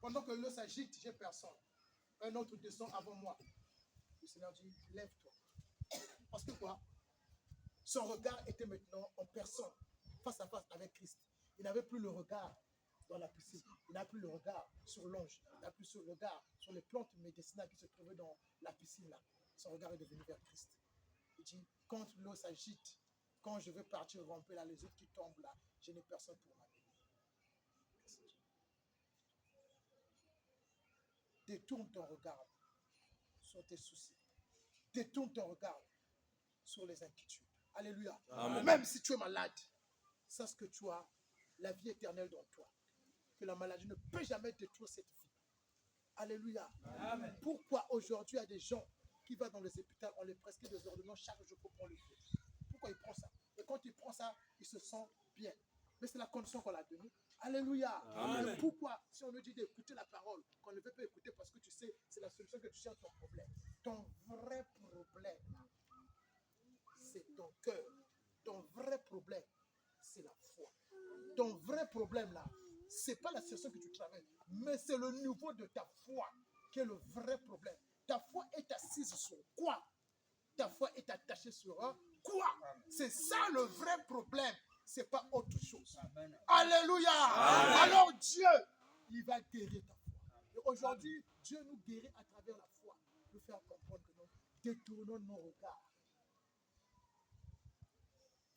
[SPEAKER 1] pendant que l'eau s'agite, j'ai personne. Un autre descend avant moi. Le Seigneur dit, lève-toi. Parce que quoi? Son regard était maintenant en personne, face à face avec Christ. Il n'avait plus le regard dans la piscine. Il n'a plus le regard sur l'ange. Il n'a plus le regard sur les plantes médicinales qui se trouvaient dans la piscine là. Son regard est devenu vers Christ. Il dit, quand l'eau s'agite, quand je veux partir ramper là, les autres qui tombent là, je n'ai personne pour m'aider. Détourne ton regard sur tes soucis. Détourne ton regard sur les inquiétudes. Alléluia.
[SPEAKER 4] Amen.
[SPEAKER 1] Même si tu es malade, sache que tu as la vie éternelle dans toi. que la maladie ne peut jamais détruire cette vie. Alléluia.
[SPEAKER 2] Amen.
[SPEAKER 1] Pourquoi aujourd'hui il y a des gens qui vont dans les hôpitaux, on les prescrit des ordonnances chaque jour pour prendre le pied? Pourquoi il prend ça? Et quand il prend ça, il se sent bien. Mais c'est la condition qu'on l'a donnée. Alléluia.
[SPEAKER 2] Amen.
[SPEAKER 1] Pourquoi, si on nous dit d'écouter la parole, qu'on ne veut pas écouter parce que tu sais, c'est la solution que tu cherches ton problème. Ton vrai problème, c'est ton cœur. Ton vrai problème, c'est la foi. Ton vrai problème là, c'est pas la situation que tu traverses, mais c'est le niveau de ta foi qui est le vrai problème. Ta foi est assise sur quoi? Ta foi est attachée sur quoi? C'est ça le vrai problème. C'est pas autre chose.
[SPEAKER 3] Amen.
[SPEAKER 1] Alléluia.
[SPEAKER 2] Amen.
[SPEAKER 1] Alors Dieu, il va guérir ta foi. Et aujourd'hui, Dieu nous guérit à travers la foi. Nous faire comprendre que nous détournons nos regards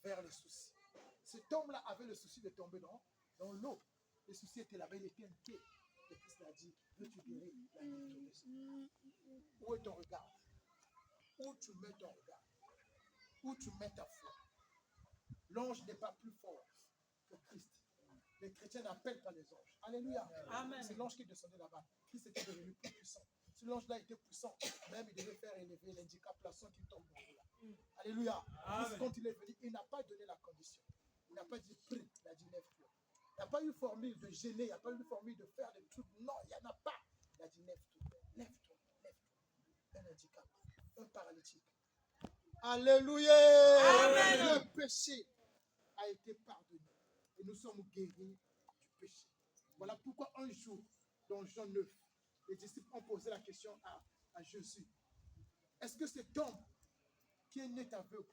[SPEAKER 1] vers les soucis. Cet homme-là avait le souci de tomber dans l'eau. Le souci était là-bas, il était inquiet. Et Christ a dit, veux-tu guérir? Il a dit, où est ton regard? Où tu mets ton regard? Où tu mets ta foi? L'ange n'est pas plus fort que Christ. Les chrétiens n'appellent pas les anges. Alléluia.
[SPEAKER 3] Amen.
[SPEAKER 1] C'est l'ange qui descendait là-bas. Christ était devenu plus puissant. Si l'ange-là était puissant, même il devait faire élever l'handicap, la sans qui tombe dans l'eau là. Alléluia. Christ, quand il est venu, il n'a pas donné la condition. Il n'a pas dit prie, il a dit lève-toi. Il n'y a pas eu formule de gêner, il n'y a pas eu formule de faire des trucs. Non, il n'y en a pas. Il a dit lève-toi, lève-toi, lève-toi. Un handicap, un paralytique. Alléluia.
[SPEAKER 3] Amen.
[SPEAKER 1] Le péché a été pardonné. Et nous sommes guéris du péché. Voilà pourquoi un jour, dans Jean 9, les disciples ont posé la question à Jésus. Est-ce que cet homme qui est né aveugle,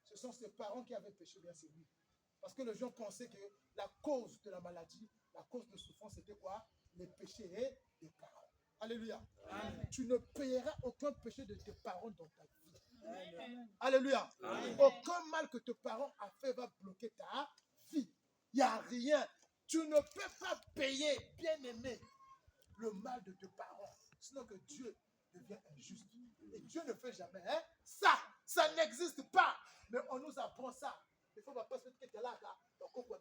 [SPEAKER 1] ce sont ses parents qui avaient péché, bien c'est lui? Parce que les gens pensaient que la cause de la maladie, la cause de souffrance, c'était quoi? Les péchés et les parents. Alléluia.
[SPEAKER 3] Amen.
[SPEAKER 1] Tu ne payeras aucun péché de tes parents dans ta vie.
[SPEAKER 3] Amen.
[SPEAKER 1] Alléluia.
[SPEAKER 2] Amen.
[SPEAKER 1] Aucun mal que tes parents ont fait va bloquer ta vie. Il n'y a rien. Tu ne peux pas payer, bien aimé, le mal de tes parents. Sinon que Dieu devient injuste. Et Dieu ne fait jamais ça. Ça n'existe pas. Mais on nous apprend ça. Il faut pas se mettre quelqu'un là. Donc on peut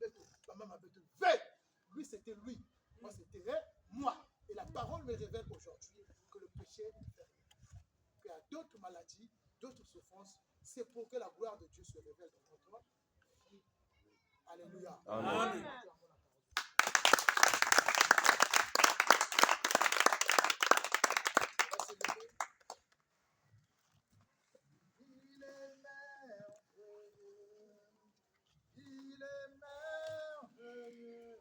[SPEAKER 1] lui, c'était lui. Moi, c'était moi. Et la parole me révèle aujourd'hui que le péché fait rien. Qu'il y a d'autres maladies, d'autres souffrances. C'est pour que la gloire de Dieu se révèle dans notre vie. Alléluia.
[SPEAKER 2] Amen.
[SPEAKER 1] Il est merveilleux. Il est merveilleux.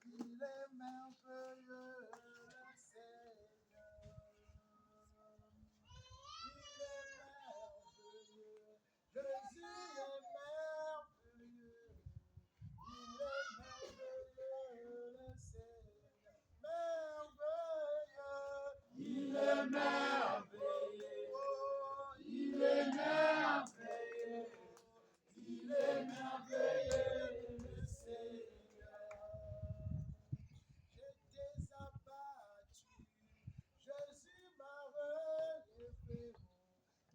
[SPEAKER 1] Il est merveilleux, le Seigneur. Il est merveilleux. Jésus est merveilleux. Il est merveilleux, le Seigneur. Merveilleux. Il est merveilleux. Oh, il est merveilleux. Il est merveilleux, le Seigneur. J'étais abattu, Jésus m'a relevé.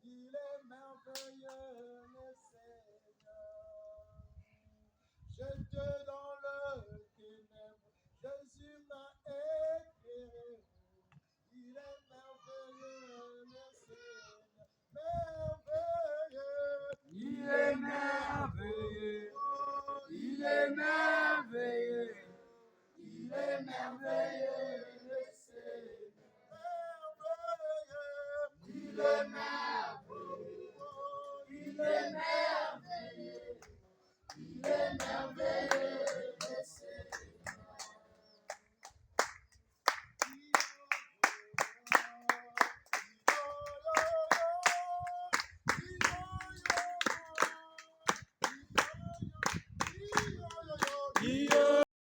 [SPEAKER 1] Il est merveilleux, le Seigneur. J'étais dans le ténèbre, Jésus m'a éclairé. Il est merveilleux, le Seigneur. Merveilleux.
[SPEAKER 3] Il est merveilleux. Il est merveilleux. Il est merveilleux, le Seigneur.
[SPEAKER 1] Merveilleux.
[SPEAKER 3] Il est merveilleux. Il est merveilleux. Il est merveilleux, le Seigneur.
[SPEAKER 1] Il